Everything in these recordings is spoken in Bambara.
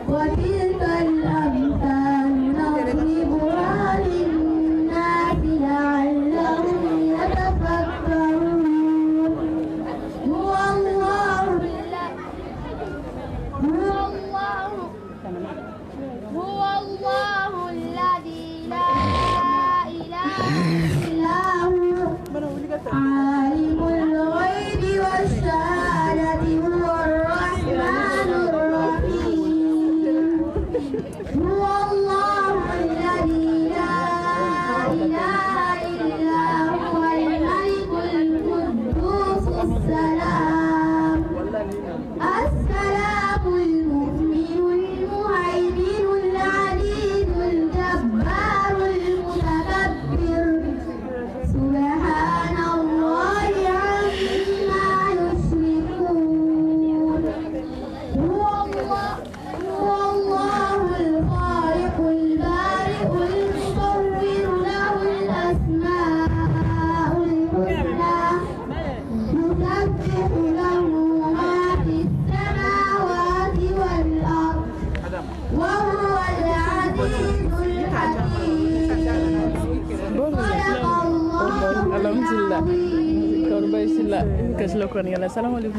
وتلك الأمثال نضربها للناس لعلهم يتفكرون هو الله الذي لا إله إلا هو عالم الغيب والشهادة هو الرحمن الرحيم هو الله الذي لا إله إلا هو الملك القدوس السلام المؤمن المهيمن العزيز الجبار المتكبر سبحان الله عما يشركون هو الله الخالق البارئ المصور له الأسماء الحسنى يسبح له ما في السماوات والأرض وهو العزيز الحكيم صدق الله العظيم Korbai sila kasih kan ya. Assalamualaikum.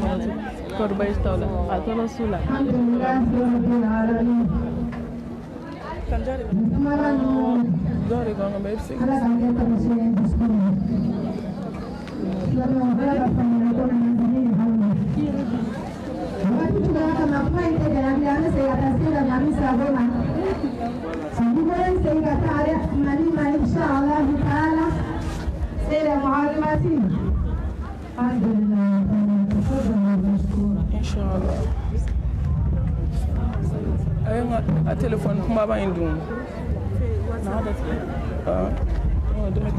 Korbai taala. Atala sula. Alhamdulillah rabbil alamin. Kanjari. Dori ganga mepsi. Ala kami terusnya diskusi. Lalu ala kami lakukan ini hal. Waktu juga kami apa itu jalan-jalan saya atas dan kami sabona. Sebulan saya kata ada mari insyaallah taala. Saya muhammadi. Inshallah. Ayo a telefon kuma ba indun. Na da deme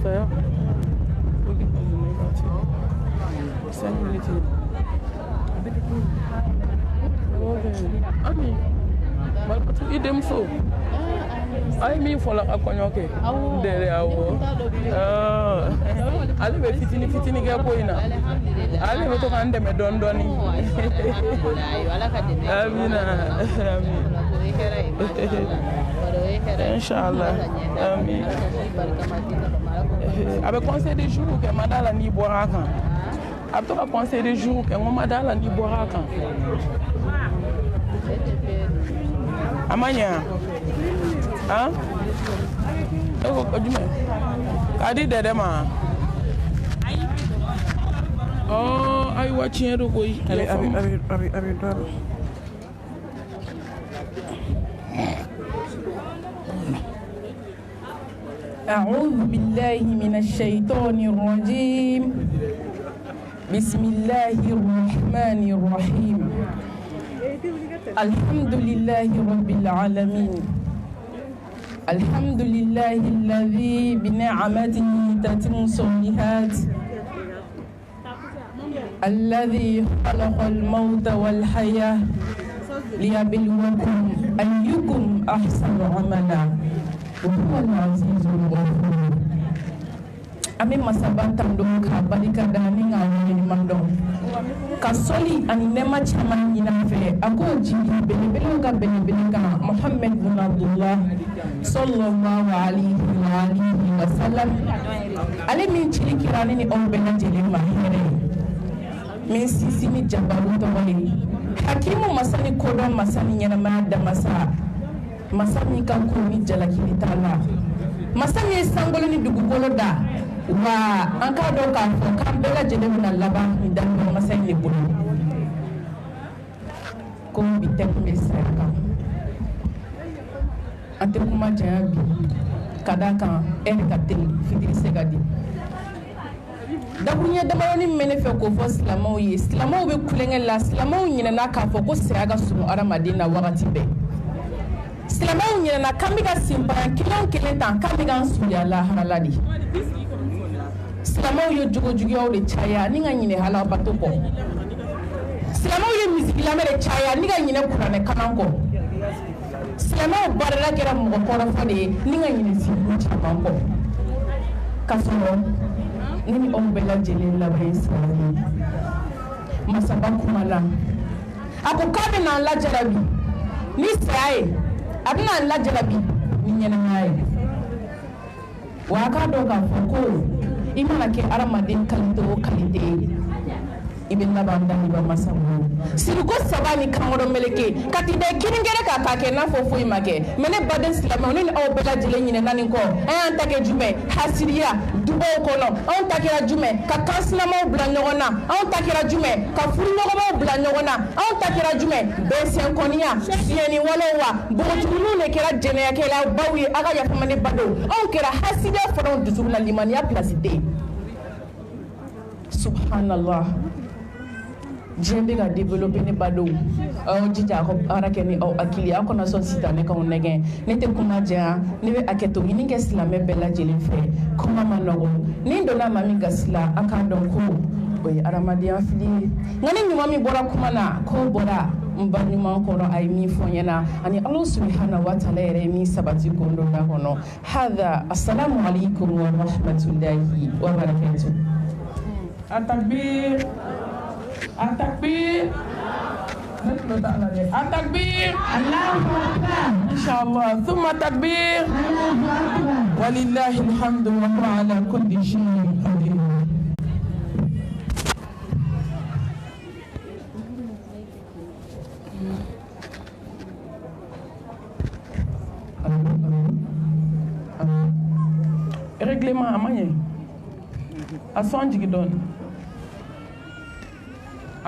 faire. Cinq minutes. Ami. Mal patu idem so. Ay mi fola akonyoke. Dere awo. Ale be fitini ke boyina. Ale be to kan deme don doni. Amina. Amin. Inshallah. Amin. Avec conseil des jours que madala ni boira kan. Avec to conseil des jours que mo madala ni boira kan. Amanya. Hein? Eko kojume. Kadi dede ma. Oh, I watching it go. Abi. أعوذ بالله من الشيطان الرجيم بسم الله الرحمن الرحيم الحمد لله رب العالمين الحمد لله الذي بنعمته تتم الصالحات الذي خلق الموت والحياة ليبلوكم أيكم أحسن عملا وهو العزيز الغفور Ami masabatan dong ka barika dani ngawini mandong kasoli ani nema chaman nyina fe ako jindi belebele ga belebele ga Muhammad bin Abdullah sallallahu alaihi wa sallam ale min chiri kirani ni on bena jeli mahere min sisi ni jabaru to wali hakimu masani kodon masani nyana mana da masani kan ko mi jalakini tala masani sangolo ni dugukolo da wa an ka dɔn k'a fɔ k'an bɛɛ lajɛlen bɛna laban nin daminɛ masa in de bolo komi bi tɛgɛ bɛ saya kan an tɛ kuma janya bi ka d'a kan ɛri ka teli fitiri se ka di dakuruɲɛ damadɔni min bɛ ne fɛ k'o fɔ silamɛw ye silamɛw bɛ kulonkɛ la silamɛw ɲinɛna k'a fɔ ko saya ka surun adamaden na wagati bɛɛ silamɛw ɲinɛna k'an bɛ ka senbara kelen o kelen ta k'an bɛ k'an surunya laharala de silamɛw ye jogojuguyaw de caya ni ka ɲinɛ halabato kɔ silamɛw ye misiki lamɛn de caya ni ka ɲinɛ kuranɛ kalan kɔ silamɛw barika kɛra mɔgɔ kɔrɔfɔ de ye ni ka ɲinɛ sigiw caman kɔ ka sɔrɔ ne ni aw bɛɛ lajɛlen laban ye silamɛ ye masaba kuma la ako k'a bɛna lajarabi ni saya ye a bɛna lajarabi ni ɲɛnɛmaya ye wa a k'a dɔn k'a fɔ ko i mana kɛ adamaden kalite o kalite ye i bɛ laban daliba masa bolo siriko saba ni kankɔrɔ meleke ka t'i da kirinkɛrɛ kan k'a kɛ n'a fɔ foyi ma kɛ mais ne baden silamɛw ne ni aw bɛɛ lajɛlen ɲinɛna nin kɔ an y'an ta kɛ jumɛn hasiriya dubaw kɔnɔ anw ta kɛra jumɛn ka kansinamaw bila ɲɔgɔn na anw ta kɛra jumɛn ka furuɲɔgɔnmaw bila ɲɔgɔn na anw ta kɛra jumɛn bɛnsɛnkɔniya fiɲɛniwalew wa npogotigininw de kɛra jɛnɛyakɛla baw ye a ka yafama ne badenw anw kɛra hasidiya fanaw dusukun na limaniya pilasi tɛ yen subhanallah diɲɛ bɛ ka développer ne badenw aw jija aw ka baara kɛ ni aw hakili aw kana sɔn sitanɛ k'aw nɛgɛn ne tɛ kuma janya ne bɛ hakɛto ɲini kɛ silamɛ bɛɛ lajɛlen fɛ kuma ma nɔgɔn ni n donna maa min gasi la a k'a dɔn ko o ye adamadenya fili ye nka ni ɲuman min bɔra kuma na k'o bɔra n ba ɲuman kɔrɔ a ye min fɔ n ɲɛna ani Alahu subhanahu wa taala yɛrɛ ye min sabati ko dɔ da kɔnɔ hada assalamu alaikum wa rahmatulahi wa barakatuh. Atakbir. At-takbir. At-takbir. Allahu Akbar. Inshallah. Thumma takbir. Allahu Akbar. Walillahi alhamdu wa huwa ala kulli shay'in qadir. Règlement amanye. Ason jigi don.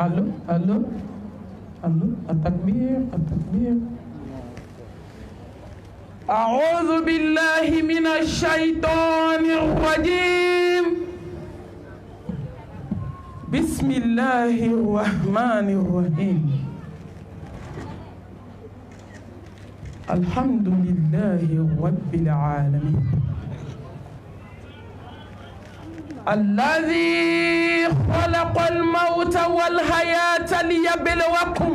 Allô, allô, allô, التكبير التكبير. أعوذ بالله من الشيطان الرجيم. بسم الله الرحمن الرحيم. الحمد لله رب العالمين الذي خلق الموت والحياة ليبلوكم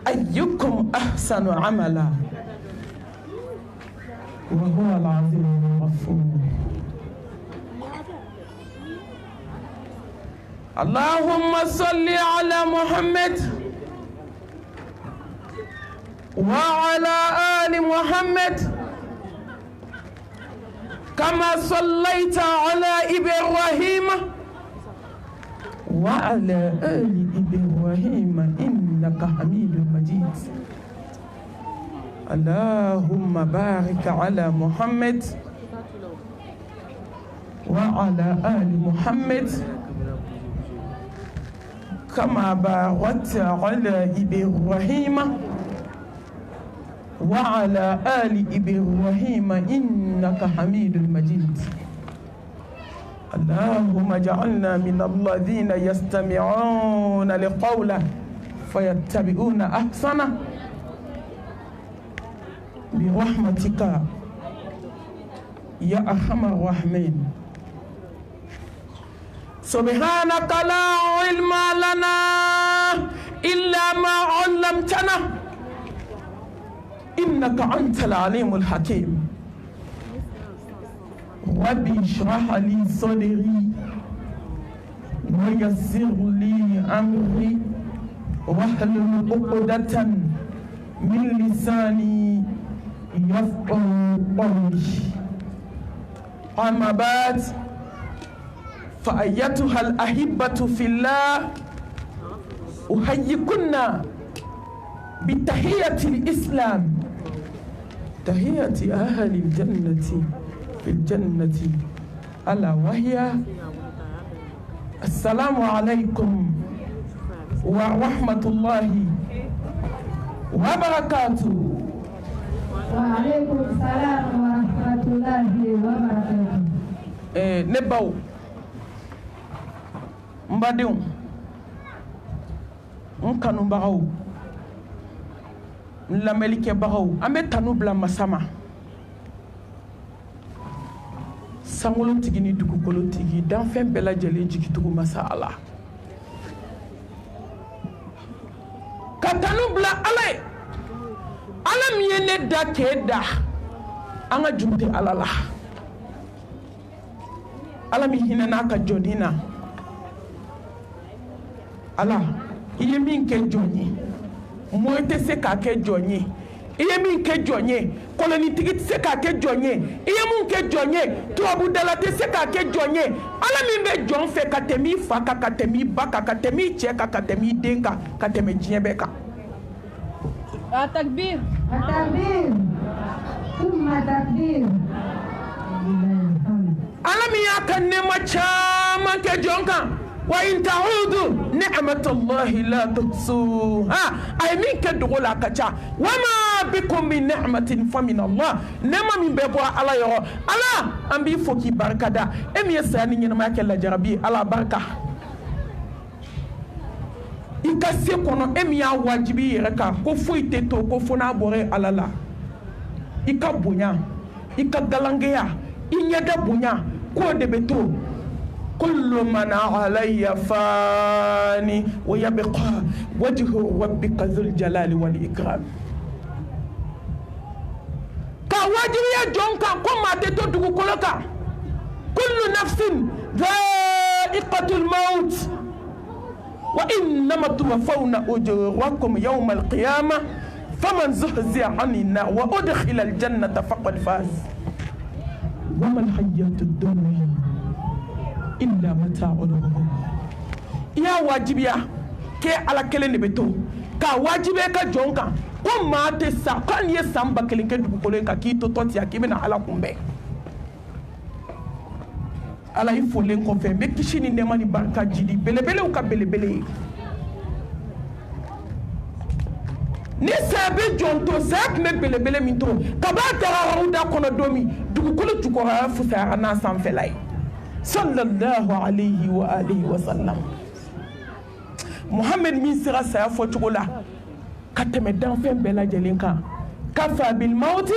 أيكم أحسن عملا وهو العزيز الغفور. اللهم صل على محمد وعلى آل محمد كما صليت على إبراهيم وعلى آل إبراهيم إنك حميد مجيد. اللهم بارك على محمد وعلى آل محمد كما باركت على إبراهيم وعلى آل إبراهيم إنك حميد مجيد. اللهم اجعلنا من الذين يستمعون القول فيتبعون أحسنه برحمتك يا أرحم الراحمين. سبحانك لا علم لنا إلا ما علمتنا إنك أنت العليم الحكيم. ربي اشرح لي صدري ويسر لي أمري واحلل عقدة من لساني يفقه قولي. أما بعد فأيتها الأحبة في الله أحييكن بتحية الإسلام تحية أهل الجنة في الجنة ألا وهي السلام عليكم ورحمة الله وبركاته. وعليكم السلام ورحمة الله وبركاته. نباو مبادئ nkanu bagaw nlamelike bagaw ambe tanu bla masama sangolo tigi ni dugukolo tigi dan fɛn bɛɛ lajɛlen jigitugu masa ala ka tanu bila ala ye ala min ye ne da k'e da an ka juru tɛ ala la ala min hinɛ n'a ka jɔnni na ala i ye min kɛ jɔn ye mɔɔ tɛ se k'a kɛ jɔn ye i ye min kɛ jɔn ye kolonitigi tɛ se k'a kɛ jɔn ye i ye mun kɛ jɔn ye tubabudala tɛ se k'a kɛ jɔn ye ala min bɛ jɔn fɛ ka tɛmɛ i fa kan ka tɛmɛ i ba kan ka tɛmɛ i cɛ kan ka tɛmɛ i den kan ka tɛmɛ diɲɛ bɛɛ kan. Takbir. Takbir. Umma takbir. ala min y'a ka nɛɛma caman kɛ jɔn kan wa in ta'udu ni'matallahi la tuhsuha a ye min kɛ dogo la a ka ca wa ma bikum min ni'matin fa min Allah nɛɛma min bɛ bɔ ala yɔrɔ ala an b'i fo k'i barika da e min ye saya ni ɲɛnamaya kɛ lajarabi ye ala barika i ka se kɔnɔ e min y'a wajibi i yɛrɛ kan ko foyi tɛ to ko fo n'a bɔra ala la i ka bonya i ka galangeya i ɲɛda bonya k'o de bɛ to kullu man alayya fani wa yabqa wajhu rabbika dhul jalali wal ikram ka wajibiya jɔn kan ko maa tɛ to dugukolo kan kullu nafsin dha'iqatul maut wa innama tuwaffawna ujurakum yawma al-qiyamah faman zuhziya 'anil nar wa udkhila al-jannata faqad faz wa mal hayatud dunya illa mata'ul ghurur ya wajibiya ke ala kelen de beto ka wajibe ka jɔn kan ko maa tɛ sa kan ye san ba kelen kɛ dugukolo kan k'i to tɔtiya k'i bɛna ala kunbɛn ala i folen kɔfɛ n bɛ kisi ni nɛɛma ni barika jidi belebelew ka belebele ni saya bɛ jɔn to saya tun bɛ belebele min to kab'a dagaraw da kɔnɔ don min dugukolo jukɔrɔya fusayara n'a sanfɛla ye sallallahu alayhi wa alihi wa sallam Muhammad min sera saya fɔcogo la ka tɛmɛ danfɛn bɛɛ lajɛlen kan kafa bil mauti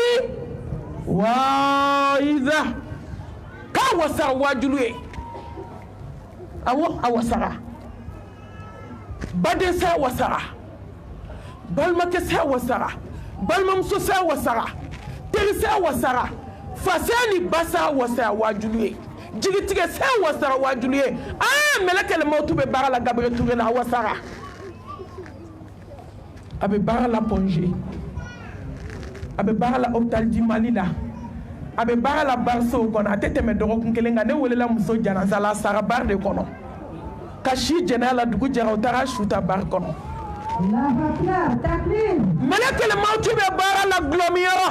wa'iza k'a wasara wajulu ye awɔ a wasara baden saya wasara balimakɛ saya wasara balimamuso saya wasara teri saya wasara fa saya ni ba saya wasara wajulu ye jigitigɛ saya wasara wajulu ye mɛlɛkɛl mautu bɛ baara la Gabriel Touré la a wasara a bɛ baara la Pongé a bɛ baara la hôpital du Mali la a bɛ baara la Barso kɔnɔ a tɛ tɛmɛ dɔgɔkun kelen kan ne welela muso janaza la a sara bar de kɔnɔ ka si jɛnɛya la dugu jɛra u taara su ta bar kɔnɔ mɛlɛkɛl mautu bɛ baara la gulɔmiyɔrɔ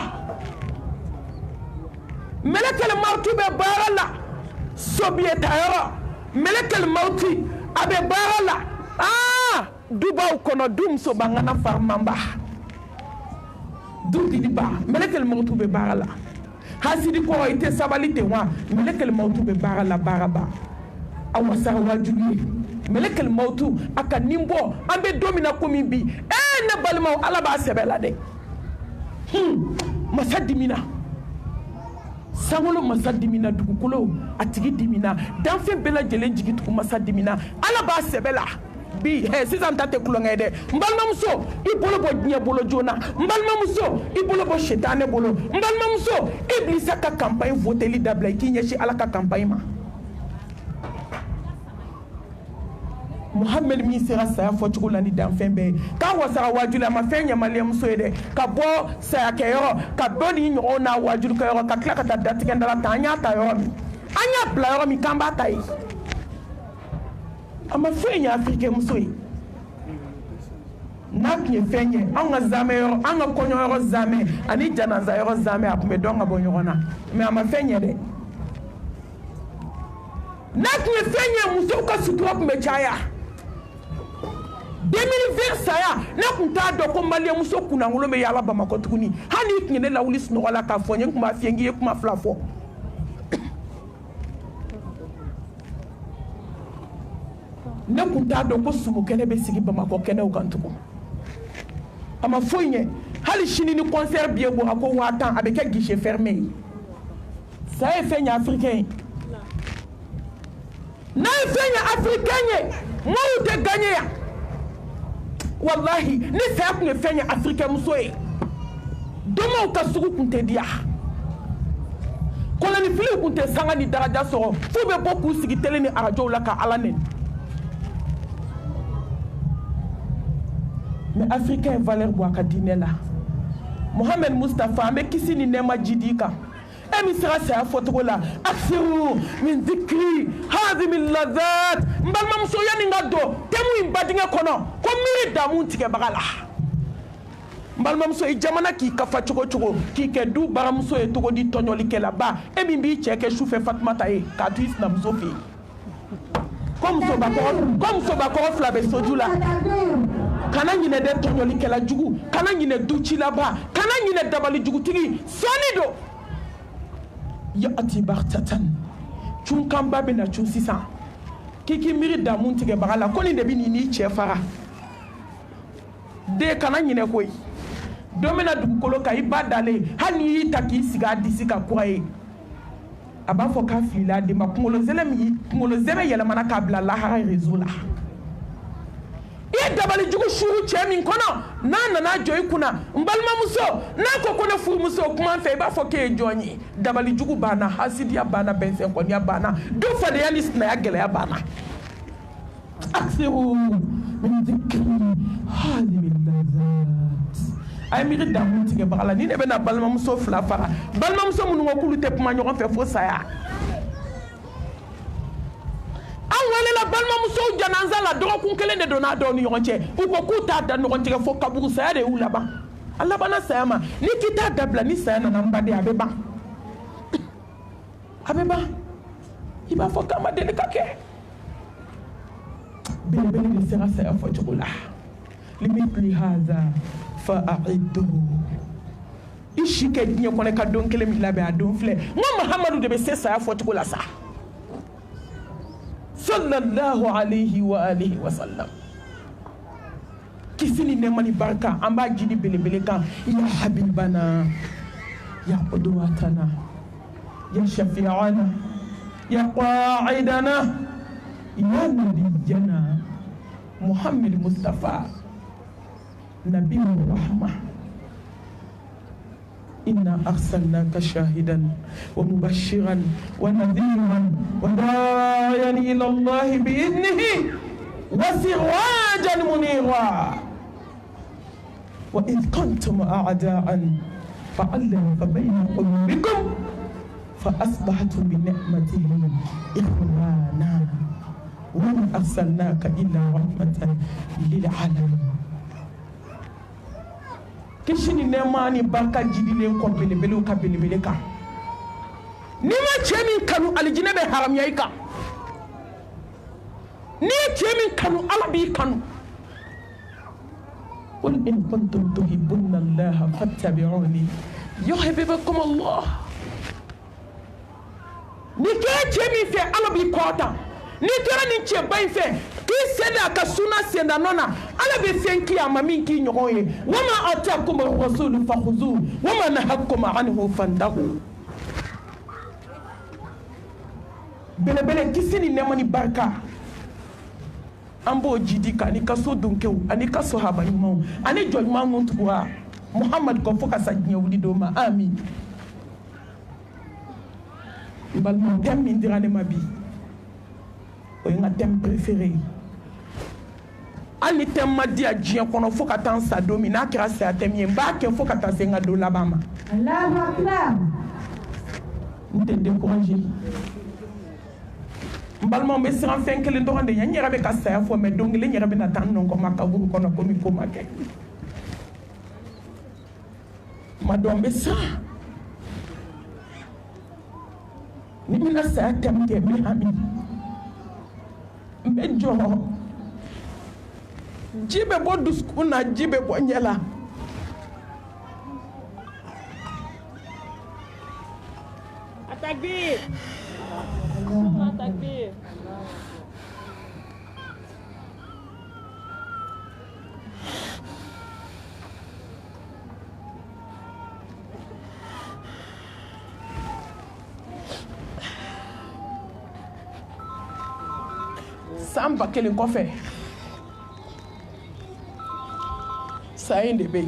mɛlɛkɛl mautu bɛ baara la sobiyetayɔrɔ mɛlɛkɛl mauti a bɛ baara la dubaw kɔnɔ du muso bangana farimaba du didiba mɛlɛkɛl mautu bɛ baara la hasidi kɔrɔ i tɛ sabali ten wa mɛlɛkɛl mautu bɛ baara la baaraba a wasara wajulu ye mɛlɛkɛl mautu a ka nin bɔ an bɛ don min na komi bi ne balimaw ala b'a sɛbɛ la dɛ masa dimina sangolo masa dimina dugukolo a tigi dimina danfɛn bɛɛ lajɛlen jigi tugu masa dimina ala b'a sɛbɛ la bi sisan ta tɛ kulonkɛ dɛ n balimamuso i bolo bɔ diɲɛ bolo joona n balimamuso i bolo bɔ setanɛ bolo n balimamuso iblisa ka campagne voteli dabila i k'i ɲɛsin ala ka campagne ma Muhammad min sera saya fɔcogo la ni danfɛn bɛɛ ye k'a wasara wajulu a ma fɛn ɲamaliya muso ye dɛ ka bɔ saya kɛyɔrɔ ka bɔ ni ɲɔgɔn n'a wajulu kɛyɔrɔ ka tila ka taa datigɛ dala ta an y'a ta yɔrɔ min an y'a bila yɔrɔ min k'an b'a ta ye a ma fɛn ye afirikɛ muso ye n'a tun ye fɛn ye an ka zamɛ yɔrɔ an ka kɔɲɔ yɔrɔ zamɛ ani janaza yɔrɔ zamɛ a tun bɛ dɔn ka bɔ ɲɔgɔn na mais a ma fɛn ye dɛ n'a tun ye fɛn ye musow ka sutura tun bɛ caya 2020 saya ne kun t'a dɔn ko maliyɛn muso kunnankolon bɛ yaala Bamakɔ tuguni hali n'i tun ye ne lawuli sunɔgɔ la k'a fɔ n ye n kun b'a f'i ye n k'i ye kuma fila fɔ ne kun t'a dɔn ko sumu kɛnɛ bɛ sigi Bamakɔ kɛnɛw kan tugun a ma foyi ɲɛ hali sini ni concert bɛ bɔ a ko 1000 a bɛ kɛ guichet fermé ye ça ye fɛn ye africain ye n'a ye fɛn ye africain ye maaw tɛ gagner yan wallahi ni saya tun ye fɛn ye africain muso ye domaw ka sugu tun tɛ diya kolonifiliw tun tɛ sanga ni daraja sɔrɔ f'u bɛ bɔ k'u sigi télé ni arajow la ka ala nɛni mais africain valeur bo akadine la Mohamed Mustafa ambe kisi ni nema jidika emi sera sa foto la aksiru min dhikri hadhi min ladhat mbalma muso yani ngado temu imbadinga kono ko miri damu tike bagala mbalma muso jamana ki kafa chogo ki ke du bara muso e togo di tonyoli ke la ba emi bi cheke choufe Fatmata e ka tu isna musofi comme so ba ko flabe sojula kana nyine de tonyoli ke la jugu kana nyine du chila ba kana nyine dabali jugu tigi sonido ya ati bartatan chun kamba be na chun sisa kiki miri damun tige bagala koni de bi ni chefara de kana nyine koy domina dugukolo ka ibadale hani yita ki siga disika kwaye aba fo ka fila de ma kungolo zeme yela mana ka bla la ha rezula e dabali jugu shuru chemi kono na joy kuna mbalma muso na ko kono fu muso kuma fe ba fo ke jonyi dabali jugu bana hasidia bana bensen ko nya bana do fa de yanis na yagele ya bana aksiru min dhikri hadi min lazat ay mi da mun tige bagala ni ne be na balma muso fla fara balma muso munu ko kulu te kuma nyogon fe fo saya wale la balma muso jananza la doro kun kelen de dona do ni yonche u ko ku ta da no gonje fo kaburu saya de u laba Allah bana saya ma ni kita dabla ni saya na mbade abeba iba fo kama de kake bele de sera saya fo jula limithli hadha fa'idhu ishike nyo kone ka don kele mi labe adon fle mo Muhammadu de be saya fo jula sa sallallahu alayhi wa alihi wa sallam kisini ne mani barka amba jidi bele kan ya habibana ya qudwatana ya shafi'ana ya qa'idana ya nabiyana Muhammad Mustafa nabiyur rahmah إنا أرسلناك شاهدا ومبشرا ونذيرا وداعيا إلى الله بإذنه وسراجا منيرا وإذ كنتم أعداء فألف بين قلوبكم فأصبحتم بنعمته إخوانا وما أرسلناك إلا رحمة للعالمين kishini nemani barka jidilen ko belebele ka belebele ka ni ma chemi kanu aljina be haram yaika ni chemi kanu alabi kanu qul in kuntum tuhibbuna allaha fattabi'uni yuhibbukum allah ni ke chemi fe alabi kota ni tora ni che bay fe ki seda ka suna senda nona ala be fenki amamin ki nyoye wama atakum ar-rasul fakhuzu wama nahakum anhu fandahu bele kisini nemani barka ambo jidika ni kaso dunkew ani kaso haba nyuma ani jojma muntuwa Muhammad ko foka sa nyawdi do ma amin bal mo dem indirane mabi un thème préféré. Ali thème ma dia djien kono fo ka tan sa domi na kira sa thème mba ke fo ka tan senga do la bama. Allahu akbar. Nte décourager. Mbalma me siran fenkele ndonde nyanyera be ka sa fo me dongile nyera be na tan non ko makaburu kono ko mi ko make. Madombe sa. Ni mina sa thème ke mi ami. Benjo jibe bo duskuna jibe bo nyela Takbir takbir samba kelen kofe sayin de be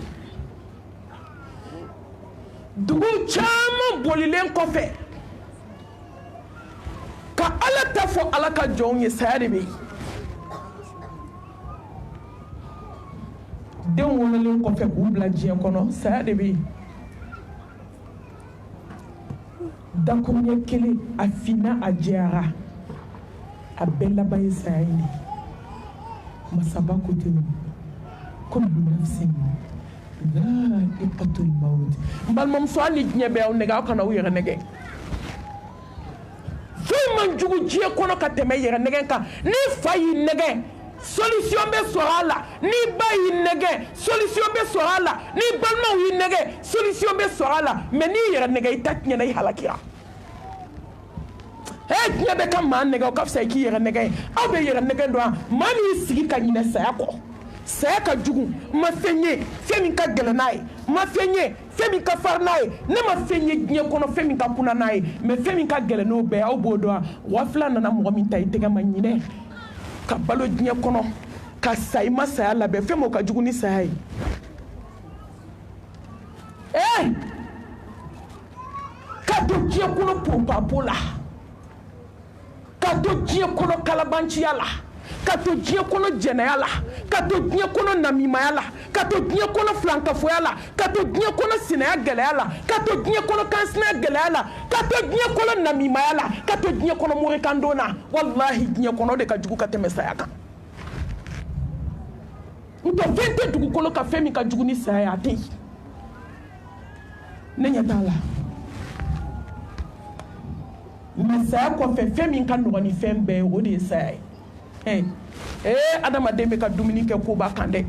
dugu chama bolilen kofe ka ala ta fo ala ka jonye sayade be denw wololen kɔfɛ k'u bila diɲɛ kɔnɔ saya de bɛ yen dakuruɲɛ kelen a finna a jɛyara a bɛɛ laban ye saya ye masaba ko ten kullu nafsin dha'iqatul maut n balimamuso hali ni diɲɛ bɛ aw nɛgɛ aw kana aw yɛrɛ nɛgɛ foyi man jugu diɲɛ kɔnɔ ka tɛmɛ yɛrɛ nɛgɛ kan ni fa y'i nɛgɛ solution bɛ sɔrɔ a la ni ba y'i nɛgɛ solution bɛ sɔrɔ a la ni balimaw y'i nɛgɛ solution bɛ sɔrɔ a la mais n'i yɛrɛ nɛgɛ i ta tiɲɛna i halakira diɲɛ bɛ ka maa nɛgɛ o ka fisa i k'i yɛrɛ nɛgɛ aw bɛ yɛrɛ nɛgɛ dɔn wa maa min y'i sigi ka ɲinɛ saya kɔ saya ka jugu ma fɛn ye fɛn min ka gɛlɛn n'a ye ma fɛn ye fɛn min ka farin n'a ye ne ma fɛn ye diɲɛ kɔnɔ fɛn min ka kunna n'a ye mais fɛn min ka gɛlɛn n'o bɛɛ aw b'o dɔn wa fila nana mɔgɔ min ta i tɛgɛ ma ɲinɛ ka balo diɲɛ kɔnɔ ka sa i ma saya labɛn fɛn m'o ka jugu ni saya ye ka to diɲɛ kɔnɔ popapo la ka to diɲɛ kɔnɔ kalabanciya la ka to diɲɛ kɔnɔ jɛnɛya la ka to diɲɛ kɔnɔ namimaya la ka to diɲɛ kɔnɔ filankafoya la ka to diɲɛ kɔnɔ sinaya gɛlɛya la ka to diɲɛ kɔnɔ kansinaya gɛlɛya la ka to diɲɛ kɔnɔ namimaya la ka to diɲɛ kɔnɔ morikando na wallahi diɲɛ kɔnɔ de ka jugu ka tɛmɛ saya kan ntɔ fɛn tɛ dugukolo ka fɛn min ka jugu ni saya ye a tɛ yen ne ɲɛ t'a la mais saya kɔfɛ fɛn min ka nɔgɔn ni fɛn bɛɛ ye o de ye saya ye adamaden bɛ ka dumuni kɛ ko b'a kan dɛ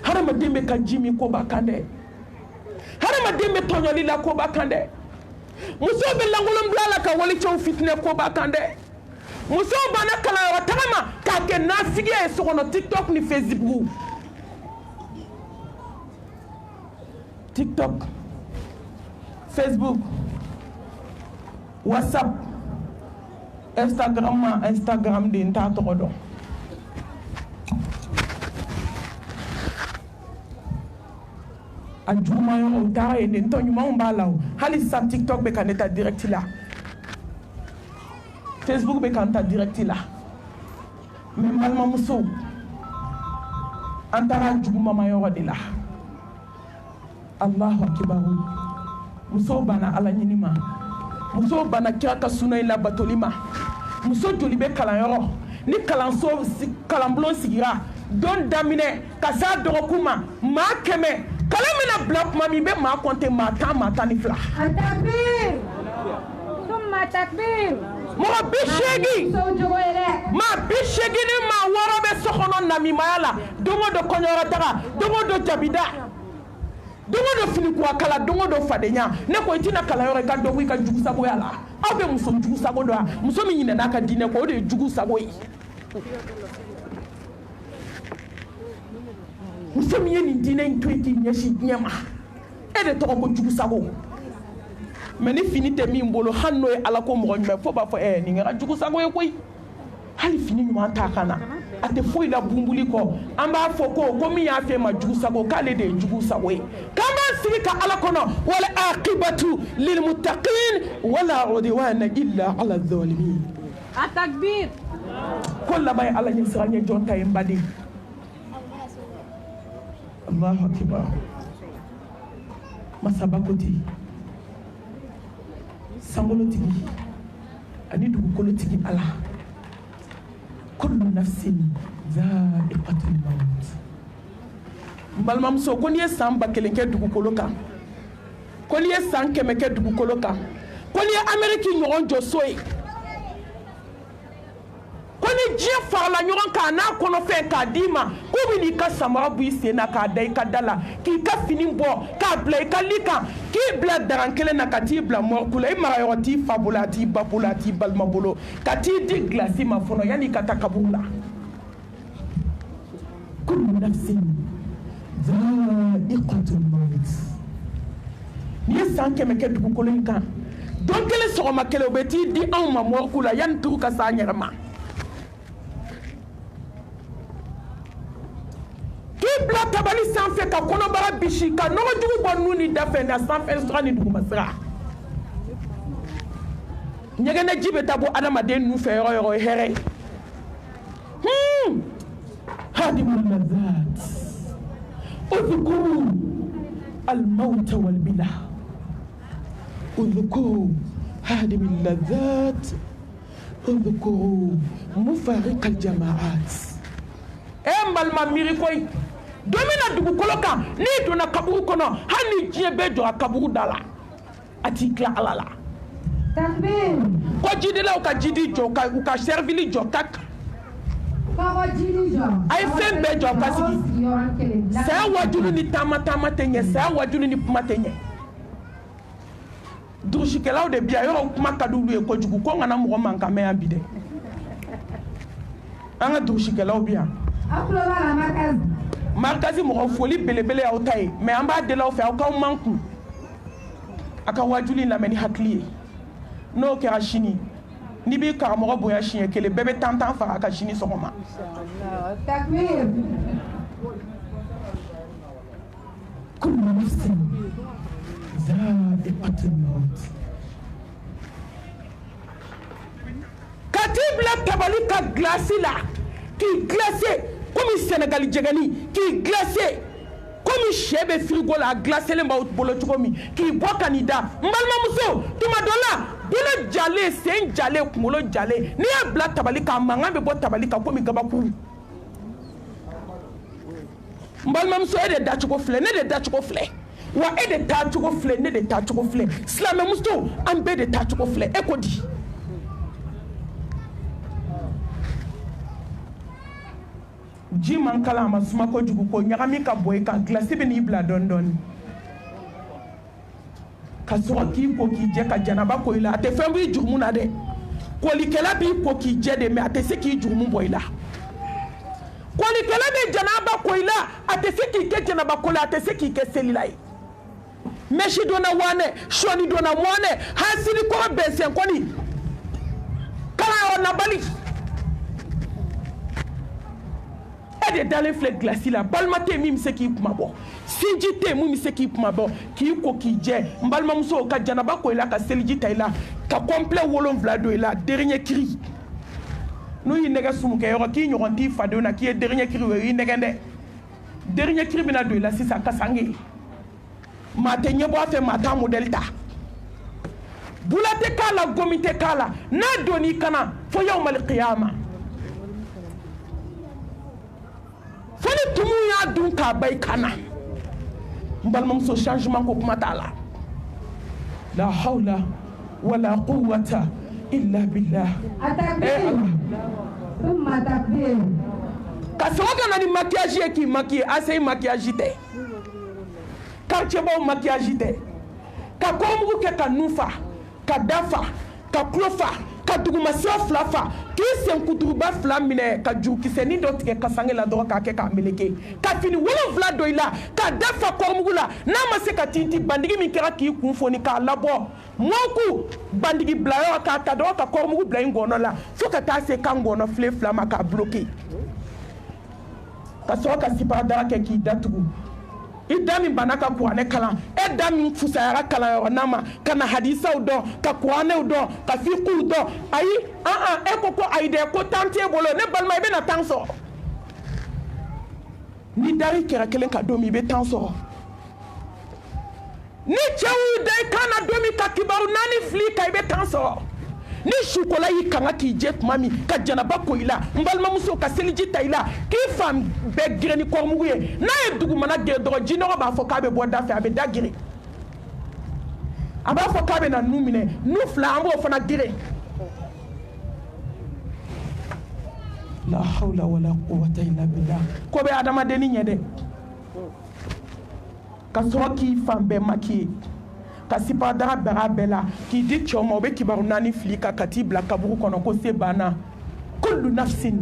hadamaden bɛ ka ji min ko b'a kan dɛ hadamaden bɛ tɔɲɔli la ko b'a kan dɛ musow bɛ lankolon bila la ka walicɛw fitinɛ ko b'a kan dɛ musow banna kalanyɔrɔ taga ma k'a kɛ nasigiya ye so kɔnɔ tiktok ni facebook whatsapp Instagram de n t'a tɔgɔ dɔn a juguman yɔrɔ o taara yen de n tɔ ɲumanw b'a la o hali sisan tiktok bɛ ka ne ta direct la facebook bɛ ka n ta direct la mais n balimamusow an taara juguman yɔrɔ de la Allahu akibaru musow banna ala ɲini ma muso banna kira ka suna la batoli ma muso joli bɛ kalanyɔrɔ ni kalanbulon sigira don daminɛ ka s'a dɔgɔkun ma maa 100 kalan mina bila kuma min bɛ maa compter maa 10 maa 12 takbir summa takbir mɔgɔ 80 maa 80 ni maa 6 bɛ so kɔnɔ namimaya la don o don kɔɲɔyɔrɔ taga don o don jabida don o don finikuwa kala don o don fadenya ne ko i tɛna kalanyɔrɔ i ka dɔ bɔ i ka jugu sagoya la aw bɛ muso jugu sago dɔn wa muso min ɲinɛna ka diinɛ kɔ o de ye jugu sago ye muso min ye nin diinɛ in to yen k'i ɲɛsin diɲɛ ma e de tɔgɔ ko jugu sago mais ni fini tɛ min bolo hali n'o ye ala ko mɔgɔ ɲuman fo b'a fɔ nin kɛra jugu sago ye koyi hali fini ɲuman t'a kan na a tɛ foyi la bunbuli kɔ an b'a fɔ ko min y'a fɛ ma jugu sago k'ale de ye jugu sago ye k'an b'an sigi ka ala kɔnɔ wala aqibatu lil muttaqin wala udwana illa ala zalimin a takbir ko laban ye ala ɲɛ siran ɲɛ jɔn ta ye n baden Allahu akibar masaba ko ten sankolotigi ani dugukolotigi ala kullu nafsin dha'iqatul maut n balimamuso ko n'i ye san 1000 kɛ dugukolo kan ko n'i ye san 100 kɛ dugukolo kan ko n'i ye Amérique ɲɔgɔn jɔ so ye ko ni diɲɛ farala ɲɔgɔn kan n'a kɔnɔfɛn k'a d'i ma ko bɛ n'i ka samara bɔ i sen na k'a da i ka da la k'i ka fini bɔ k'a bila i ka li kan k'i bila daran kelen na ka t'i bila mɔriku la i marayɔrɔ t'i fa bolo a t'i ba bolo a t'i balima bolo ka t'i di gilasi ma fɔlɔ yanni i ka taa kaburu la kullu nafsin dha'iqatul maut n'i ye san 100 kɛ dugukolo in kan don kelen sɔgɔma kelen o bɛ t'i di anw ma mɔriku la yanni turu ka s'an yɛrɛ ma k'i bila tabali sanfɛ ka kɔnɔbara bisi ka nɔgɔjugu bɔ nu ni da fɛ na sanfɛ sira ni dugumasira ɲɛgɛnɛ ji bɛ taa bɔ adamaden nu fɛ yɔrɔ yɔrɔ hɛrɛ hadimul lazat اذكروا الموت والبلا اذكروا هادم اللذات اذكروا مفارق الجماعات embal ma miri koy domina dugu koloka ni dona kaburu kono hani jie be do kaburu dala atikla alala takbir ko jidi la ka jidi jo ka servili jo kak ay fen be jo kasigi sa wajulu ni tama tenye sa wajulu ni puma tenye dushikelaw de bia yo kuma kadulu e ko jugu ko ngana mo manka me abide anga dushikelaw bia markazi mo foli belebele ya otai me amba de law fe ka manku aka wajuli na meni hakliye no ke ashini ni bi ka mo boya shin kele bebe tantan fa aka shini sokoma takbir kullu nafsin za'iqatul maut katibla tabalika glasila qui glacé comme Sénégal djegani qui glacé comme chebe frigo la glacé le mbaut bolo tukomi qui boit candidat mbalma muso tuma dola bolo jale sen jale kumolo jale ni ya bla tabalika manga be bo tabalika comme gabaku mbalma muso ede da tuko fle ne de da tuko fle wa ede ta tuko fle ne de ta tuko fle slam muso ambe de ta tuko fle ekodi jiman kala ma suma ko jugu ko nyagami ka boy ka glace be ni bla don don ka so ki ko ki je ka janaba ko ila te fembu jurumu na de ko likela bi ko ki je de me ate se ki jurumu boy la ko likela be janaba ko ila ate se ki ke janaba ko la ate se ki ke selilai meshi dona wane shoni dona mwane hasili ko be sen ko ni kala on bali de dalen flé glaci la balmate mi se ki kuma bo sinjite mu mi se ki kuma bo ki ko ki je mbalma muso ka janaba ko ila ka seliji tayla ka complet wolon vlado ila dernier cri no yi nega sumu ke yo ki nyoronti fado na ki dernier cri we yi negende dernier cri bina do ila sisa ka sangi mate nyebo afa mata model ta bulate kala gomite kala na doni kana fo yawmal qiyamah fani tumu ya dun ka bay kana mbalmam so changement ko kuma tala la hawla wala quwwata illa billah thumma takbir kasoga na ni maquillage ki maquille assez maquillage te quartier ba maquillage te ka komu ke ka nufa ka dafa ka klofa ka duguma flafa ki sen kuturuba flamine ka ju ki sen ni dot ke ka sangela do ka ke ka meleke ka fini wolo vla do ila ka dafa kormugula na ma se ka tinti bandigi min kera ki kun foni ka labo moku bandigi blayo ka ta do ka kormugu bla ngono la fo ka ta se kan ngono fle flama ka bloquer ka so ka sipa dara ke ki datugu idami banaka kuane kala edami fusayara kala nama kana hadisa udo ka kuane udo ka fiqu udo ayi ekoko aide ko tante bolo ne balma be na tanso ni dari kera kelen ka domi be tanso ni chewu de kana domi ka kibaru nani fli ka be tanso ni shukola yi kanga ki jet mami ka janaba ko ila mbalma muso ka seliji taila ki fam be greni ko muguye na e dugu mana ge do jino ba fo ka be boda fe abe dagire aba fo ka be na numine nu fla ambo fo na dire la hawla wala quwwata illa billah ko be adama de ni nyede ka so ki fam be maki kasipa dara bera bela ki di chomo be kibaru nani flika katibla kaburu kono ko se bana kullu nafsin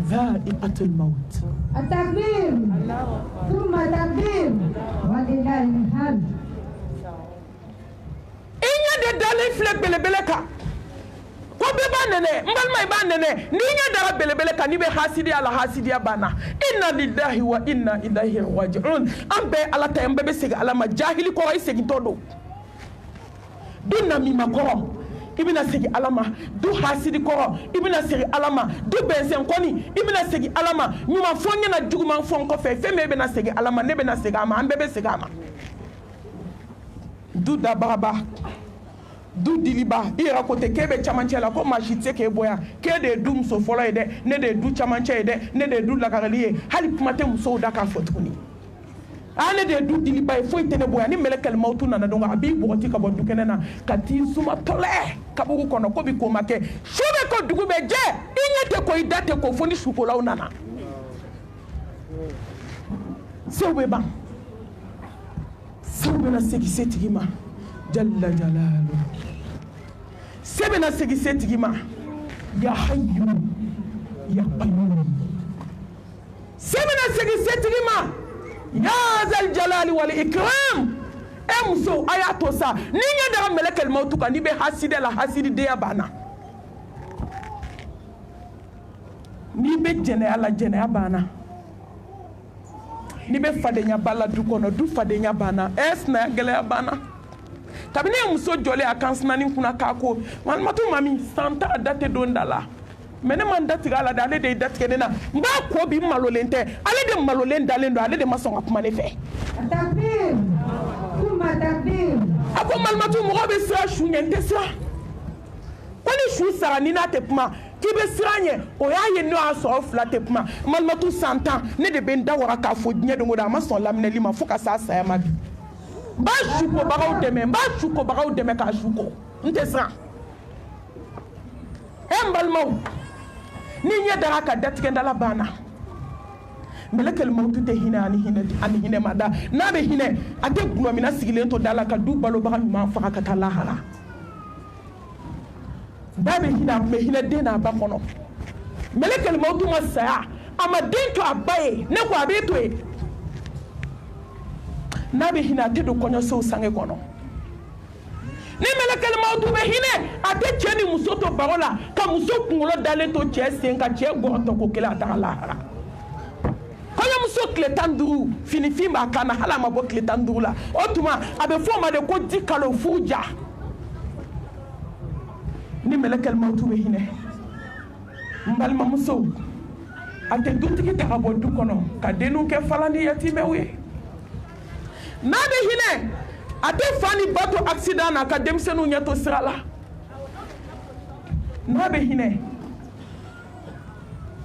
dha'iqatul maut التكبير ثم تكبير ولله الحمد inya de dale flek bele ka ko be banene mbalma e banene ni nya dara bele ka ni be hasidi ala hasidi bana inna lillahi wa inna ilaihi raji'un ambe ala tayambe be sega ala majahili ko ay segi todo dunna mi makoro ibina segi alama du hasidi ko ibina segi alama du bensen koni ibina segi alama nyuma fonye na juguma fon ko fe me ibina segi alama ne bena segi ama ambebe segi ama du dabaraba du diliba ira kote kebe chamanche la ko majite ke boya ke de du muso folo ede ne de du chamanche ede ne de du lagaraliye hali kumate muso da ka fotuni ane de du diliba fo itene boya ni melekel mautu na donga abi boti ka bondu kenena kati suma tole kabugu kono ko bi ko make shobe ko dugu be je inyete ko idate ko foni shukola unana sewbe na segi setigima jalla jalalu sebe na segi setigima ya hayyu ya qayyum sebe na segi setigima ya zal jalali wal ikram emso ayato sa ninya da melekal mautu kan nibe haside la hasidi de abana nibe jene ala jene abana nibe fadenya bala du kono du fadenya bana esna gele abana kabine muso jole akansna ni kuna kako man matu mami santa date dondala mene man dati gala dale de dati kenena mba ko bi malolente ale de malolen dalendo ale de mason akuma ne fe takbir kuma takbir ako malmatu mo be sra shunyente sra kwani shu sara ni na tepma kibe sranye o ya ye no aso fla tepma malmatu santa ne de ben dawara ka fo nye de ngoda mason lamne lima fo ka sa ya mabi ba shuko bagaw deme ka shuko nte sra embalmo ni nye dara ka datike ndala bana melekel mautu te hina ani hine mada na be hine ate gulo mina sigilen to dala ka du balo baga ma fa ka tala hala da be hina me hine de na ba kono melekel mautu ma saya ama den to abaye ne ko abeto e na be hina te do konyo so sange kono ni melekel mautu be hine ate cheni musoto barola ka muso kungulo dale to chese nka che goto ko kela ta lahara kono muso kletanduru fini fimba kana hala mabo kletanduru la otuma abe foma de ko dikalo fuja ni melekel mautu be hine mbalma muso ate dutiki ta bo du kono ka denu ke falani yatime we na be hine ate fani bato accident na ka demsenu nyato sirala na be hine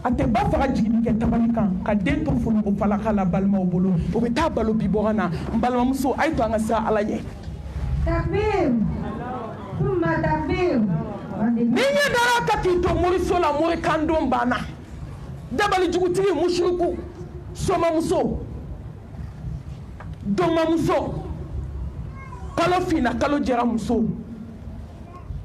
ate ba fara jigini ke tabani kan ka den to fulu ko fala kala balma o bolo o be ta balo bi borana balma muso ay to ngasa alaye takbir kuma takbir ninya dara ka ti to muri sola muri kandom bana dabali jugutiri mushriku soma muso doma muso kalo fina kalo jera muso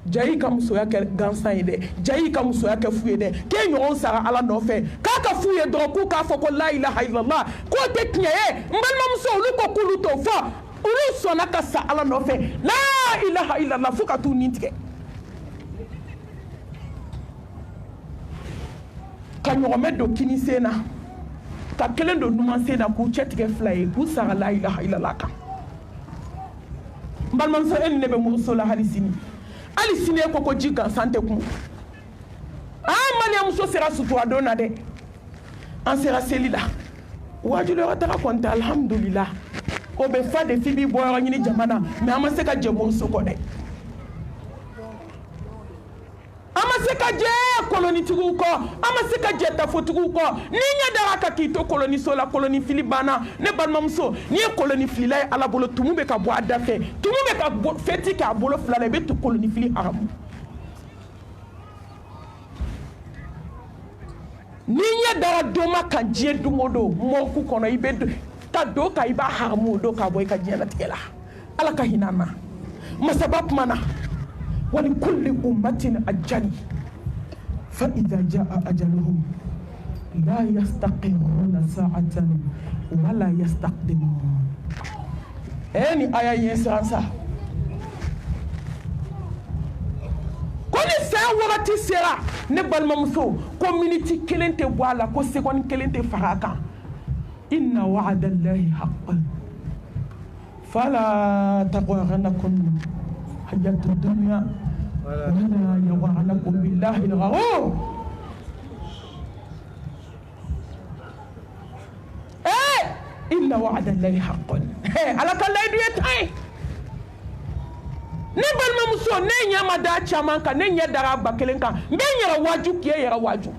jayi ka muso ya ke gansan ide jayi ka muso ya ke fuye de ke nyon sara ala no fe ka fuye do ku ka fo ko la ilaha illallah ko te kniye mbalma muso lu ko kulu to fo ulu sona ka sa ala no fe la ilaha illallah fu ka tu nintike ka nyome do kini sena ka kelen do numa sena ku chetike fly ku sara la ilaha illallah ka mbalma muso en nebe muso la halisini alisini ko jiga sante ku mani muso sera sutura dona de an sera selila wajulo wata konta alhamdulillah o be fa de fibi boyo nyini jamana mais amase ka jebo soko de amase ka je koloni tugu ko amase ka je tafo tugu ko ni nya dara ka kito koloni sola koloni filibana ne balma muso ni koloni filila ala bolo tumu be ka bo adafe tumu be ka feti ka bolo flala be to koloni fili haram ni nya dara doma ka je dumodo mo ku kono ibe ka do ka iba haramu do ka boy ka je na tikela ala ka hinana masabab mana ولكل أمة أجل فإذا جاء أجلهم لا يستقرون ساعة ولا يستقدمون أني آية يسرانسا كل ساعة وقت سرا نبال ممسو كوميونيتي كلنتي بوالا كو سيكون كلنتي فراكا إن وعد الله حق فلا تغرنكم حياة الدنيا ولا يغرنكم بالله الغرور. إن وعد الله حق. على كلا يدوي ne balimamuso ne ɲama da caman kan ne ɲɛ dara ba kelen kan n bɛ n yɛrɛ waaju k'e yɛrɛ waaju.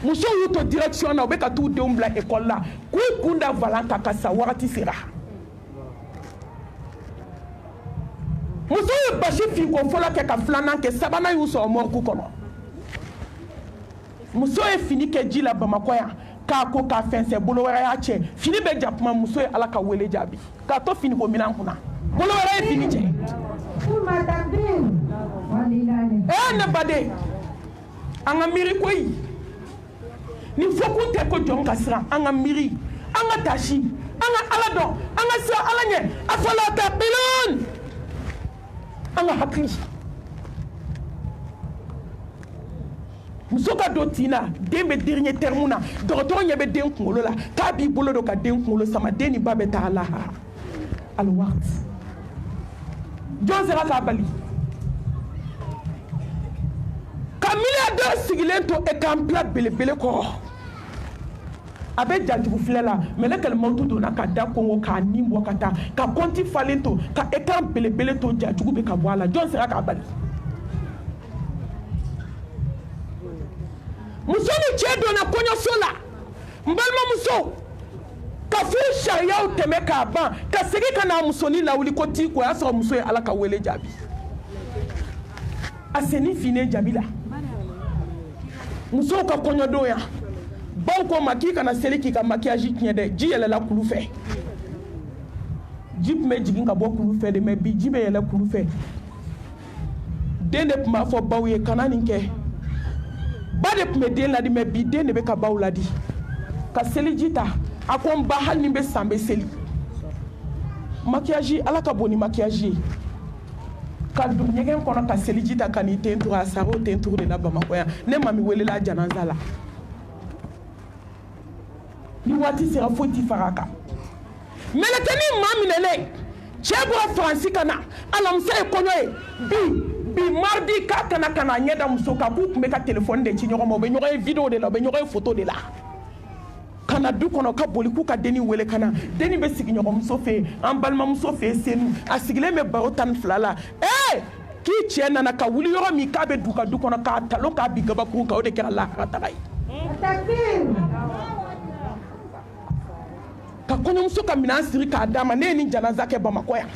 muso y'u to direction na u bɛ ka t'u denw bila école la k'u kun da valan kan ka sa wagati sera. muso ye basi fin ko fɔlɔ kɛ ka filanan kɛ sabanan y'u sɔrɔ morgue kɔnɔ. muso ye fini kɛ ji la Bamakɔ yan k'a ko k'a fɛnsɛn bolo wɛrɛ y'a cɛ fini bɛ ja kuma muso ye Ala ka wele jaabi k'a to fini ko minɛn kunna bolo wɛrɛ ye fini cɛ. ne baden an ka miiri koyi ni fɔ kun tɛ ko jɔn ka siran an ka miiri an ka tasi an ka Ala dɔn an ka siran Ala ɲɛ afala taqilun an ka hakili. muso ka don tin na den bɛ dernier terme na dɔgɔtɔrɔ ɲɛ bɛ den kunkolo la k'a b'i bolo don ka den kunkolo sama den ni ba bɛ taa lahara alwaqt. jɔn sera k'a bali ka milliardaire sigilen to écran belebele kɔrɔ a bɛ jajugu filɛ la mɛlɛkɛl mawutu donna ka da kongo k'a nin bɔ ka taa ka kɔnti falen to ka écran belebele to jajugu bɛ ka bɔ a la jɔn sera k'a bali. muso ni cɛ donna kɔɲɔso la n balimamuso ka furu sariyaw tɛmɛ k'a ban ka segin ka na musonin lawuli ko ti ko o y'a sɔrɔ muso ye Ala ka wele jaabi a senni finnen jaabi la. musow ka kɔɲɔdon yan baw ko ma k'i kana seli k'i ka maquillage tiɲɛ dɛ ji yɛlɛla kulu fɛ ji tun bɛ jigin ka bɔ kulu fɛ de mais bi ji bɛ yɛlɛ kulu fɛ. den de tun b'a fɔ baw ye kana nin kɛ ba de tun bɛ den ladi mais bi den de bɛ ka baw ladi ka seliji ta a ko n ba hali ni bɛ san bɛ seli maquillage Ala ka bon ni maquillage ye ka don ɲɛgɛn kɔnɔ ka seliji ta ka n'i ten turu a sara o ten turu de la Bamakɔ yan ne mami welela janaza la ni waati sera foyi t'i fara a kan mɛlɛkɛnin maa minɛlen cɛ bɔra Faransi ka na alamisa ye kɔɲɔ ye bi mardi k'a kana a ɲɛ da muso kan k'u tun bɛ ka téléphone de ci ɲɔgɔn ma u bɛ ɲɔgɔn ye vidéo de la u bɛ ɲɔgɔn ye photo de la ka na du kɔnɔ ka boli k'u ka denni wele ka na denni bɛ sigi ɲɔgɔnmuso fɛ yen an balimamuso fɛ yen Senu a sigilen bɛ baro 12 la k'i cɛ nana ka wuli yɔrɔ min k'a bɛ du ka du kɔnɔ k'a talon k'a bi gabakuru kan o de kɛra lahara taga ye ka kɔɲɔmuso ka minɛn siri k'a d'a ma ne ye nin janaza kɛ Bamakɔ yan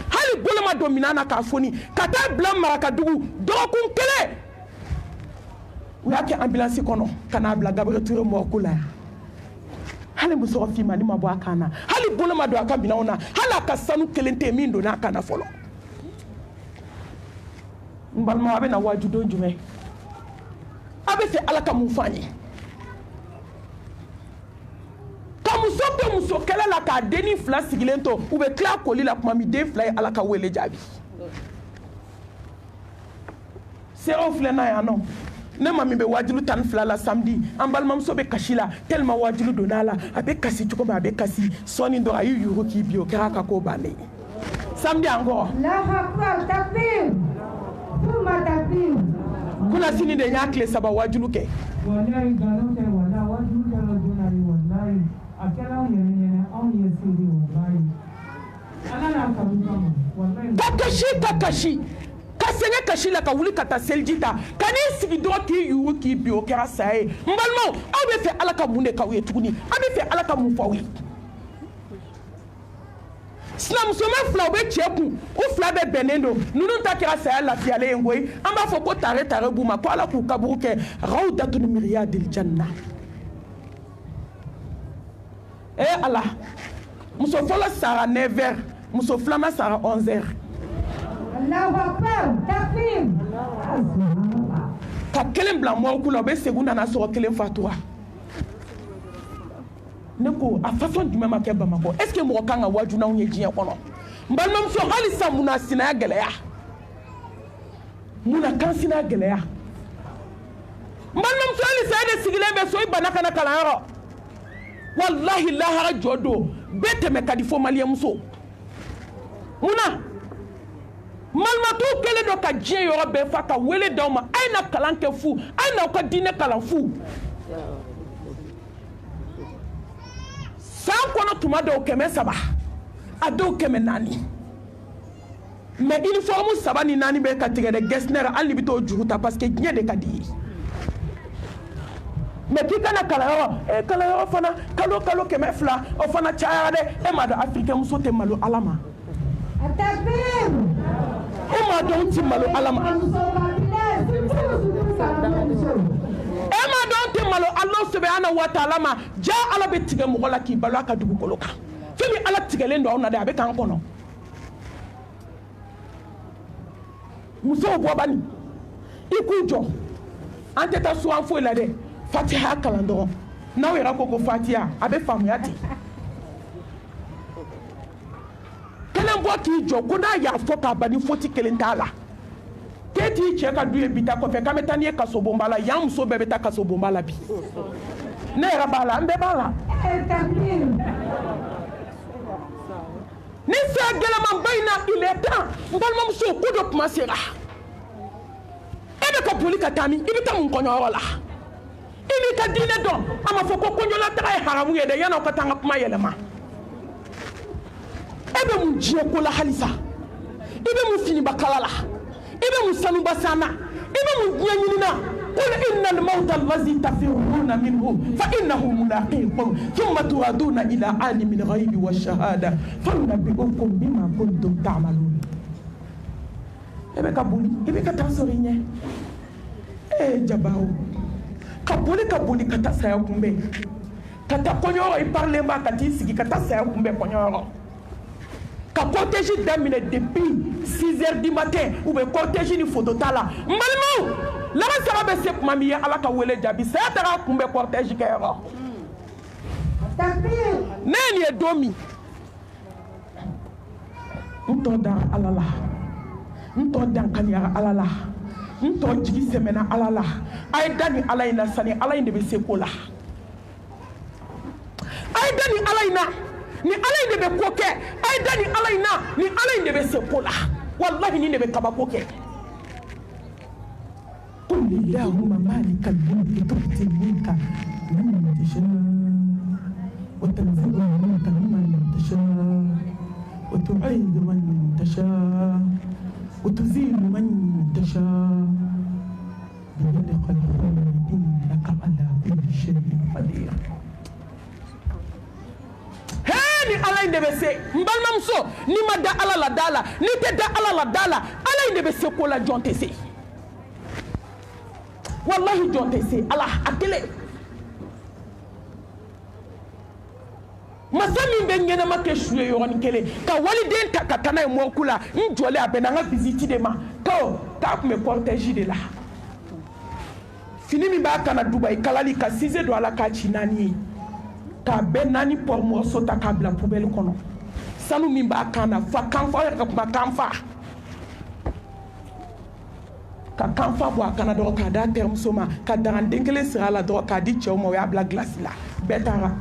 hali bolo ma don minɛn na k'a foni ka taa bila Marakadugu dɔgɔkun kelen u y'a kɛ ambulance kɔnɔ ka n'a bila Gabriel Touré morgue la yan hali muso ka finmani ma bɔ a kan na hali bolo ma don a ka minɛnw na hali a ka sanu kelen tɛ min donna a kan na fɔlɔ n balimaw a bɛ na waaju don jumɛn a bɛ fɛ Ala ka mun fɔ an ye ka muso to muso kɛlɛ la k'a denni 2 sigilen to u bɛ tila koli la tuma min den 2 ye Ala ka wele jaabi seerew filɛ n'a yan nɔ ne ma min bɛ wajilu 12 la samedi an balimamuso bɛ kasi la tellement wajilu donna a la a bɛ kasi cogo min a bɛ kasi sɔɔni dɔrɔn a y'u yuuru k'i bi o kɛra a ka ko bannen ye samedi encore kuna sini de n y'a tile 3 wajilu kɛ ka kasi ka sɛgɛn kasi la ka wuli ka taa seliji ta ka n'i sigi dɔrɔn k'i yuuru k'i bi o kɛra saya ye n balimaw aw bɛ fɛ Ala ka mun de k'aw ye tuguni aw bɛ fɛ Ala ka mun fɔ aw ye sinamusoma 2 u bɛ cɛ kun u 2 bɛɛ bɛnnen don ninnu ta kɛra saya lafiyalen ye koyi an b'a fɔ ko tare b'u ma ko Ala k'u kaburu kɛ rawdatun min riyadil janna Ala muso fɔlɔ sara 9h muso filanan sara 11h ka kelen bila morgue la u bɛ segin nana sɔrɔ kelen fatura ne ko a façon jumɛn ma kɛ Bamakɔ est ce que mɔgɔ kan ka waaju n'anw ye diɲɛ kɔnɔ n balimamuso hali sisan mun na sinaya gɛlɛya mun na kan sinaya gɛlɛya n balimamuso hali sisan e de sigilen bɛ so i bana kana kalanyɔrɔ wallahi lahara jɔ don bɛɛ tɛmɛ ka di fo maliyɛnmuso mun na malmatu kele do ka diɲɛ yɔrɔ bɛɛ fa ka wele d'aw ma a ye na kalan kɛ fu a ye n'aw ka diinɛ kalan fu san kɔnɔ tuma dɔw 300 a dɔw 400 mais uniforme 3 ni 4 bɛ ka tigɛ dɛ Gessner hali ni bɛ t'o juru ta parce que diɲɛ de ka di ye mais k'i kana kalanyɔrɔ fana kalo 200 o fana cayara dɛ e m'a dɔn africain muso tɛ malo Ala ma e m'a dɔn tɛ malo Ala ma e m'a dɔn tɛ malo Ala subhanahu wa ta'ala ma ja Ala bɛ tigɛ mɔgɔ la k'i balo a ka dugukolo kan fɛn min Ala tigɛlen don aw na dɛ a bɛ k'an kɔnɔ musow bɔ bani i k'u jɔ an tɛ taa so an foyi la dɛ Fatiha kalan dɔrɔn n'aw yɛrɛ ko Fatiha a bɛ faamuya ten kelen bɔ k'i jɔ ko n'a y'a fɔ k'a ban ni foti kelen t'a la k'e t'i cɛ ka du ye bi ta kɔfɛ k'an bɛ taa n'i ye kaso bonba la yan muso bɛɛ bɛ taa kaso bonba la bi ne yɛrɛ b'a la an bɛɛ b'a la ni fɛn gɛlɛmanba in na il est temps n balimamuso ko dɔ kuma sera e bɛ ka boli ka taa min i bɛ taa mun kɔɲɔyɔrɔ la i b'i ka diinɛ dɔn a ma fɔ ko kɔɲɔlataga ye haramu ye dɛ yan'aw ka taa an ka kuma yɛlɛma e bɛ mun diɲɛ ko la halisa i bɛ mun finibakala la i bɛ mun sanuba san na i bɛ mun diɲɛ ɲini na قل إن الموت الذي تفرون منه فإنه ملاقيكم ثم تردون إلى عالم الغيب والشهادة فينبئكم بما كنتم تعملون ebe ka boli ebe ka taa sɔrɔ i ɲɛ jabaw ka boli ka taa saya kunbɛn ka taa kɔɲɔyɔrɔ i parilen b'a ka t'i sigi ka taa saya kunbɛn kɔɲɔyɔrɔ ka cortège daminɛ depuis 6 heures du matin ou bien cortège ni photo t'a la n balimaw laban sara bɛ se tuma min ye Ala ka wele jaabi saya taga kunbɛn cortège kɛyɔrɔ ne ye nin ye don min n tɔ dara Ala la n tɔ dankaniyara Ala la n tɔ jigi sɛmɛna Ala la a ye da ni Ala in na sani Ala in de bɛ se ko la a ye da ni Ala in na ni Ala in de bɛ ko kɛ a ye da ni Ala in na ni Ala in de bɛ se ko la wallahi ni de bɛ kabako kɛ قل اللهم مالك الملك تؤتي الملك من تشاء وتنزع الملك ممن تشاء وتعز من تشاء وتذل من تشاء بيدك الخير إنك على كل شيء قدير ni Ala in de bɛ se n balimamuso ni ma da Ala la da la ni tɛ da Ala la da la Ala in de bɛ se ko la jɔn tɛ se wallahi jɔn tɛ se Ala a kelen masa min bɛ ɲɛnama kɛ su ye yɔrɔnin kelen ka waliden ta ka taa n'a ye mɔriku la n jɔlen a bɛnna n ka visite de ma k'a tun bɛ cortège de la fini min b'a kana Dubaï kalali ka ciseau don a la k'a ci 4 ye k'a bɛɛ 4 pɔri morceau ta k'a bila poubelle kɔnɔ sanu min b'a kan na fa kanfa yɛrɛ ka kuma kanfa ka kanfa bɔ a kana dɔrɔn k'a d'a terimuso ma ka daganden kelen siri a la dɔrɔn k'a di cɛw ma o y'a bila glace la bɛɛ taara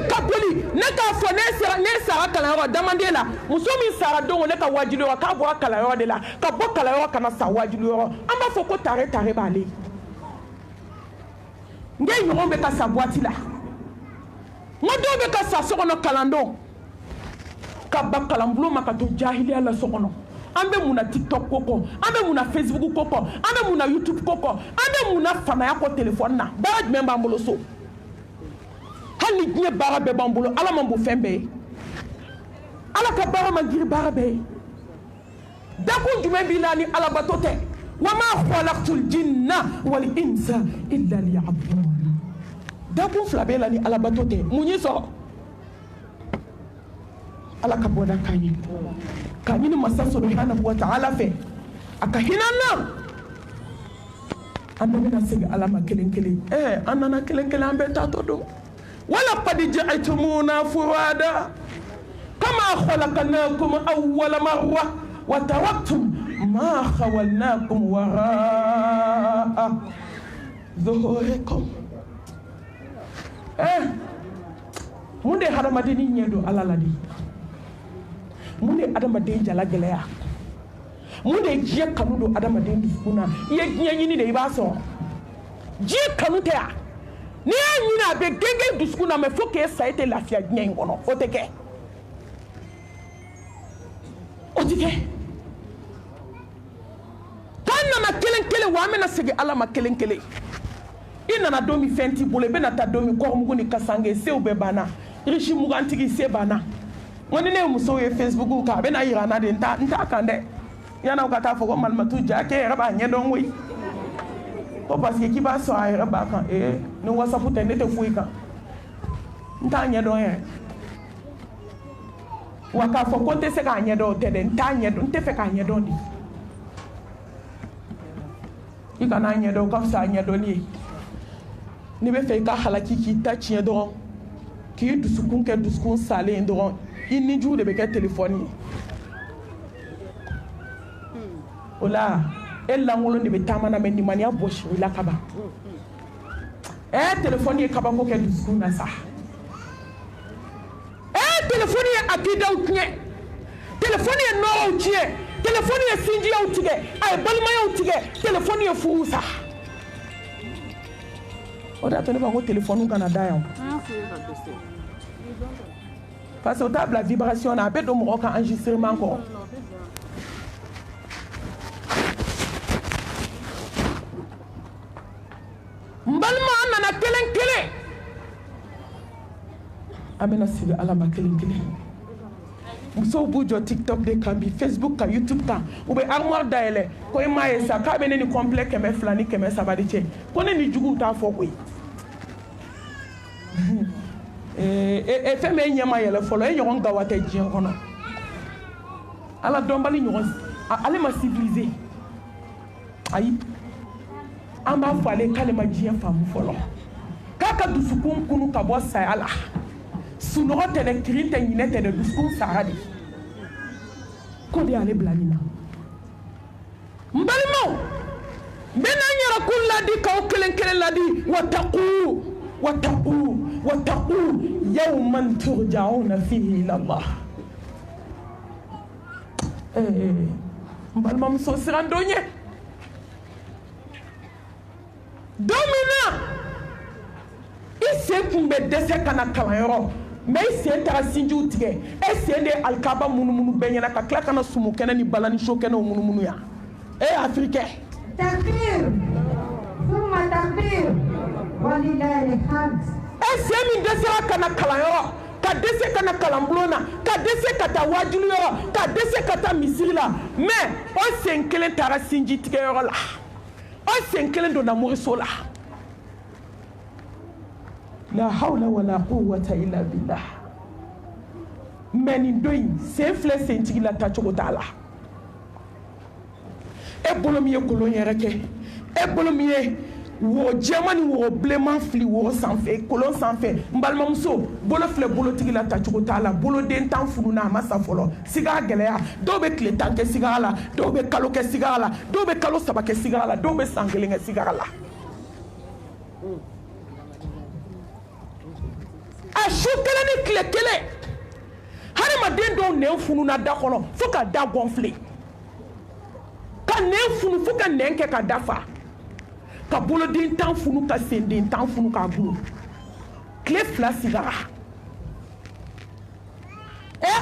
ka boli ne k'a fɔ ne sara kalanyɔrɔ damanden la muso min sara don o ne ka wajulu yɔrɔ k'a bɔra kalanyɔrɔ de la ka bɔ kalanyɔrɔ kana sa wajulu yɔrɔ an b'a fɔ ko tare b'ale n ye ɲɔgɔn bɛ ka sa boîte la n ko dɔw bɛ ka sa so kɔnɔ kalandon ka ba kalanbulon ma ka to jahiliya la so kɔnɔ an bɛ mun na TikTok ko kɔ an bɛ mun na Facebook ko kɔ an bɛ mun na YouTube ko kɔ an bɛ mun na fanaya kɔ téléphone na baara jumɛn b'an bolo so hali ni diɲɛ baara bɛɛ b'an bolo Ala man bon fɛn bɛɛ ye Ala ka baara man girin baara bɛɛ ye dakun jumɛn b'i la ni Alabato tɛ wa ma khalaqtul jinna wal insa illa liya'budun dakun fila b'e la ni Alabato tɛ mun y'i sɔrɔ Ala ka bɔda k'an ye k'a ɲini masa subhanahu wa ta'ala fɛ a ka hinɛ an na an bɛɛ bɛna segin Ala ma kelen kelen an nana kelen kelen an bɛɛ taatɔ don ولقد جئتمونا فرادا كما خلقناكم أول مرة وتركتم ما خولناكم وراء ظهوركم mun de hadamaden ni ɲɛ don ala la de mun de adamaden jala gɛlɛya mun de diɲɛ kanu don adamaden dusukun na i ye diɲɛ ɲini de i b'a sɔrɔ diɲɛ kanu tɛ yan n'i y'a ɲini a bɛ gɛngɛn dusukun na mais faut que e sa e tɛ lafiya diɲɛ in kɔnɔ o tɛ kɛ o tɛ kɛ k'an nana kelen kelen wa an bɛna segin ala ma kelen kelen i nana don min fɛn t'i bolo i bɛna taa don min kɔrɔmugu ni kasange sew bɛɛ banna riche mugantigi se banna n ko ni ne ye musow ye facebook kan a bɛna yira n na de n t'a kan dɛ yan'aw ka taa fɔ ko malimatu ja k'e yɛrɛ b'a ɲɛdɔn koyi ko parce que k'i b'a sɔrɔ a yɛrɛ b'a kan ni whatsapp tɛ ne tɛ foyi kan n t'a ɲɛdɔn yɛrɛ wa k'a fɔ ko n tɛ se k'a ɲɛdɔn o tɛ dɛ n t'a ɲɛdɔn n tɛ fɛ k'a ɲɛdɔn de i kana ɲɛdɔn o ka fisa a ɲɛdɔnni ye n'i bɛ fɛ i ka halaki k'i ta tiɲɛ dɔrɔn k'i dusukun kɛ dusukun salen dɔrɔn i nijuw de bɛ kɛ telefɔni ye o la e lankolon de bɛ taama na mɛ nimaniya bɔsiri la kaban telefɔni ye kabako kɛ dusukun na sa telefɔni ye akidaw tiɲɛ telefɔni ye nɔgɔw tiɲɛ telefɔni ye sinjiyaw tigɛ a ye balimayaw tigɛ telefɔni ye furu sa o de y'a to ne b'a ko telefɔni kana da yan parce que o t'a bila vibration na a bɛ don mɔgɔ ka enregistrement kɔrɔ n balima an nana kelen kelen an bɛna sigi ala ma kelen kelen musow b'u jɔ tiktok de kan bi facebook kan youtube kan u bɛ armoire dayɛlɛ ko i m'a ye sa k'a bɛ ne ni complet 200 ni 300 de cɛ ko ne ni juguw t'a fɔ koyi fɛn bɛ e ɲɛma yɛlɛ fɔlɔ e ɲɔgɔn gawa tɛ diɲɛ kɔnɔ ala dɔnbali ɲɔgɔn ale ma civiliser ayi an b'a fɔ ale k'ale ma diɲɛ faamu fɔlɔ k'a ka dusukun kunu ka bɔ saya la sunɔgɔ tɛ dɛ kirin tɛ ɲinɛ tɛ dɛ dusukun sara de ko de y'ale bila nin na n balimaw n bɛna n yɛrɛkun ladi k'aw kelen kelen ladi واتقوا يوما ترجعون فيه إلى الله balima muso siran dɔ ɲɛ don min na i sen kun bɛ dɛsɛ ka na kalanyɔrɔ mɛ i sen taara sinjiw tigɛ e sen de ye alikaba munumunu bɛɛ ɲɛna ka tila ka na sumukɛnɛ ni bala ni sokɛnɛw munumunu yan africain takbir summa takbir walilahi alhamd sen min dɛsɛra ka na kalanyɔrɔ ka dɛsɛ ka na kalanbulon na ka dɛsɛ ka taa wajulu yɔrɔ ka dɛsɛ ka taa misiri la mɛ o sen kelen taara sinji tigɛyɔrɔ la o sen kelen donna moriso la la hawla wala quwwata illa billah mɛ nin don in sen filɛ sentigi la tacogo t'a la e bolo min ye kolon yɛrɛ kɛ e bolo min ye wo jɛman ni wo bilenman fili wo sanfɛ kolon sanfɛ n balimamuso bolo filɛ bolotigi la tacogo t'a la boloden tan furu na a ma sa fɔlɔ sigara gɛlɛya dɔw bɛ tile 10 kɛ sigara la dɔw bɛ kalo kɛ sigara la dɔw bɛ kalo 3 kɛ sigara la dɔw bɛ san 1 kɛ sigara la a su kelen ni tile kelen hadamaden dɔw nɛn fununa da kɔnɔ fo ka da gɔnfile ka nɛn funu fo ka nɛn kɛ ka da fa ka boloden tan funu ka senden tan funu k'a gulon tile 2 sigara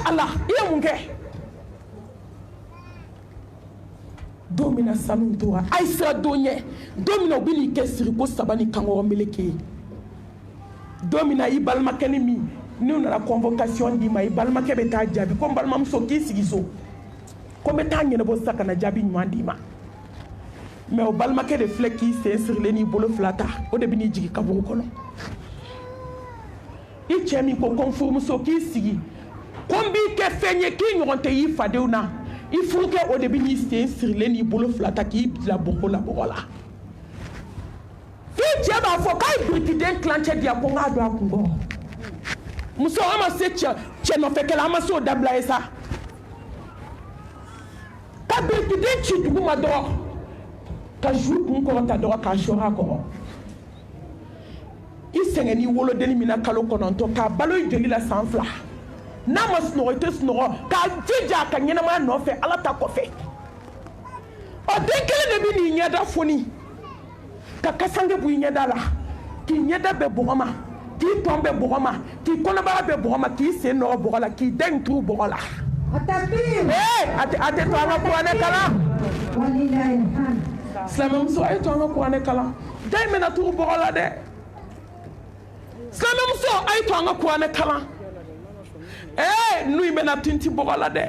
ala i ye mun kɛ don min na sanu tora a ye sira don ɲɛ don min na u bɛ n'i kɛ siri ko saba ni kankɔrɔ meleke ye don min na i balimakɛ ni min n'u nana convocation d'i ma i balimakɛ bɛ taa jaabi ko n balimamuso k'i sigi so ko n bɛ taa ɲɛnabɔ sisan ka na jaabi ɲuman d'i ma mɛ o balimakɛ de filɛ k'i sen sirilen n'i bolo 2 ta o de bɛ n'i jigin kaburu kɔnɔ i cɛ min ko ko n furumuso k'i sigi ko n b'i kɛ fɛn ye k'i ɲɔgɔn tɛ y'i fadenw na i furukɛ o de bɛ n'i sen sirilen n'i bolo 2 ta k'i bila bɔgɔ la f'i cɛ b'a fɔ k'a ye birikiden tilancɛ di yan ko n k'a don a kun kɔrɔ muso an ma se cɛ nɔfɛkɛla an ma se o dabila ye sa ka birikiden ci dugu ma dɔrɔn ka jour kun kɔrɔ ta dɔrɔn k'a sɔrɔ a kɔrɔ i sɛgɛnni wolodenni min na kalo 9 k'a balo i joli la san 2 n'a ma sunɔgɔ i tɛ sunɔgɔ k'a jija ka ɲɛnamaya nɔfɛ ala ta kɔfɛ o den kelen de bɛ n'i ɲɛda foni ka kasange bɔ i ɲɛda la k'i ɲɛda bɛɛ bɔgɔ ma k'i tɔn bɛɛ bɔgɔ ma k'i kɔnɔbara bɛɛ bɔgɔ ma k'i sen nɔgɔ bɔgɔ la k'i da in turu bɔgɔ la a tɛ to an ka kuranɛ kalan silamɛmuso a ye to an ka kuranɛ kalan da in bɛna turu bɔgɔ la dɛ silamɛmuso a ye to an ka kuranɛ kalan nu in bɛna tinti bɔgɔ la dɛ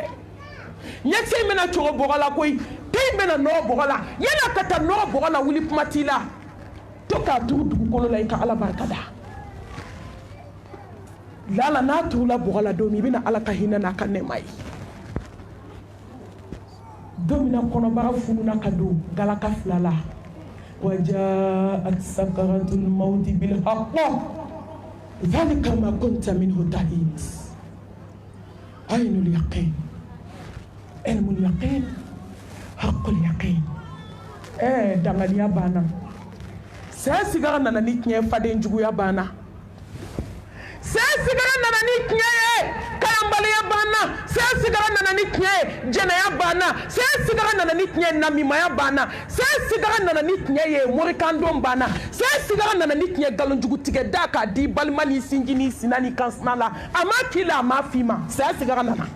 ɲɛkisɛ in bɛna cogo bɔgɔ la koyi den in bɛna nɔgɔ bɔgɔ la yanni ka taa nɔgɔ bɔgɔ la wuli kuma t'i la to k'a turu dugukolo la i ka ala barika da lala n'a turula bɔgɔ la don min i bɛna ala ka hinɛ n'a ka nɛɛma ye don min na kɔnɔbara fununa ka don galaka 2 la وجاءت سكرة الموت بالحق ذلك ما كنت منه تحيد عين اليقين علم اليقين حق اليقين دangaliya banna saya sigara nana ni tiɲɛ faden juguya banna saya sigara nana ni tiɲɛ ye kalanbaliya banna saya sigara nana ni tiɲɛ ye jɛnɛya banna saya sigara nana ni tiɲɛ ye namimaya banna saya sigara nana ni tiɲɛ ye morikandon banna saya sigara nana ni tiɲɛ galonjugu tigɛ da k'a di balima ni sinji ni sina ni kansina la a ma k'i la a ma f'i ma saya sigara nana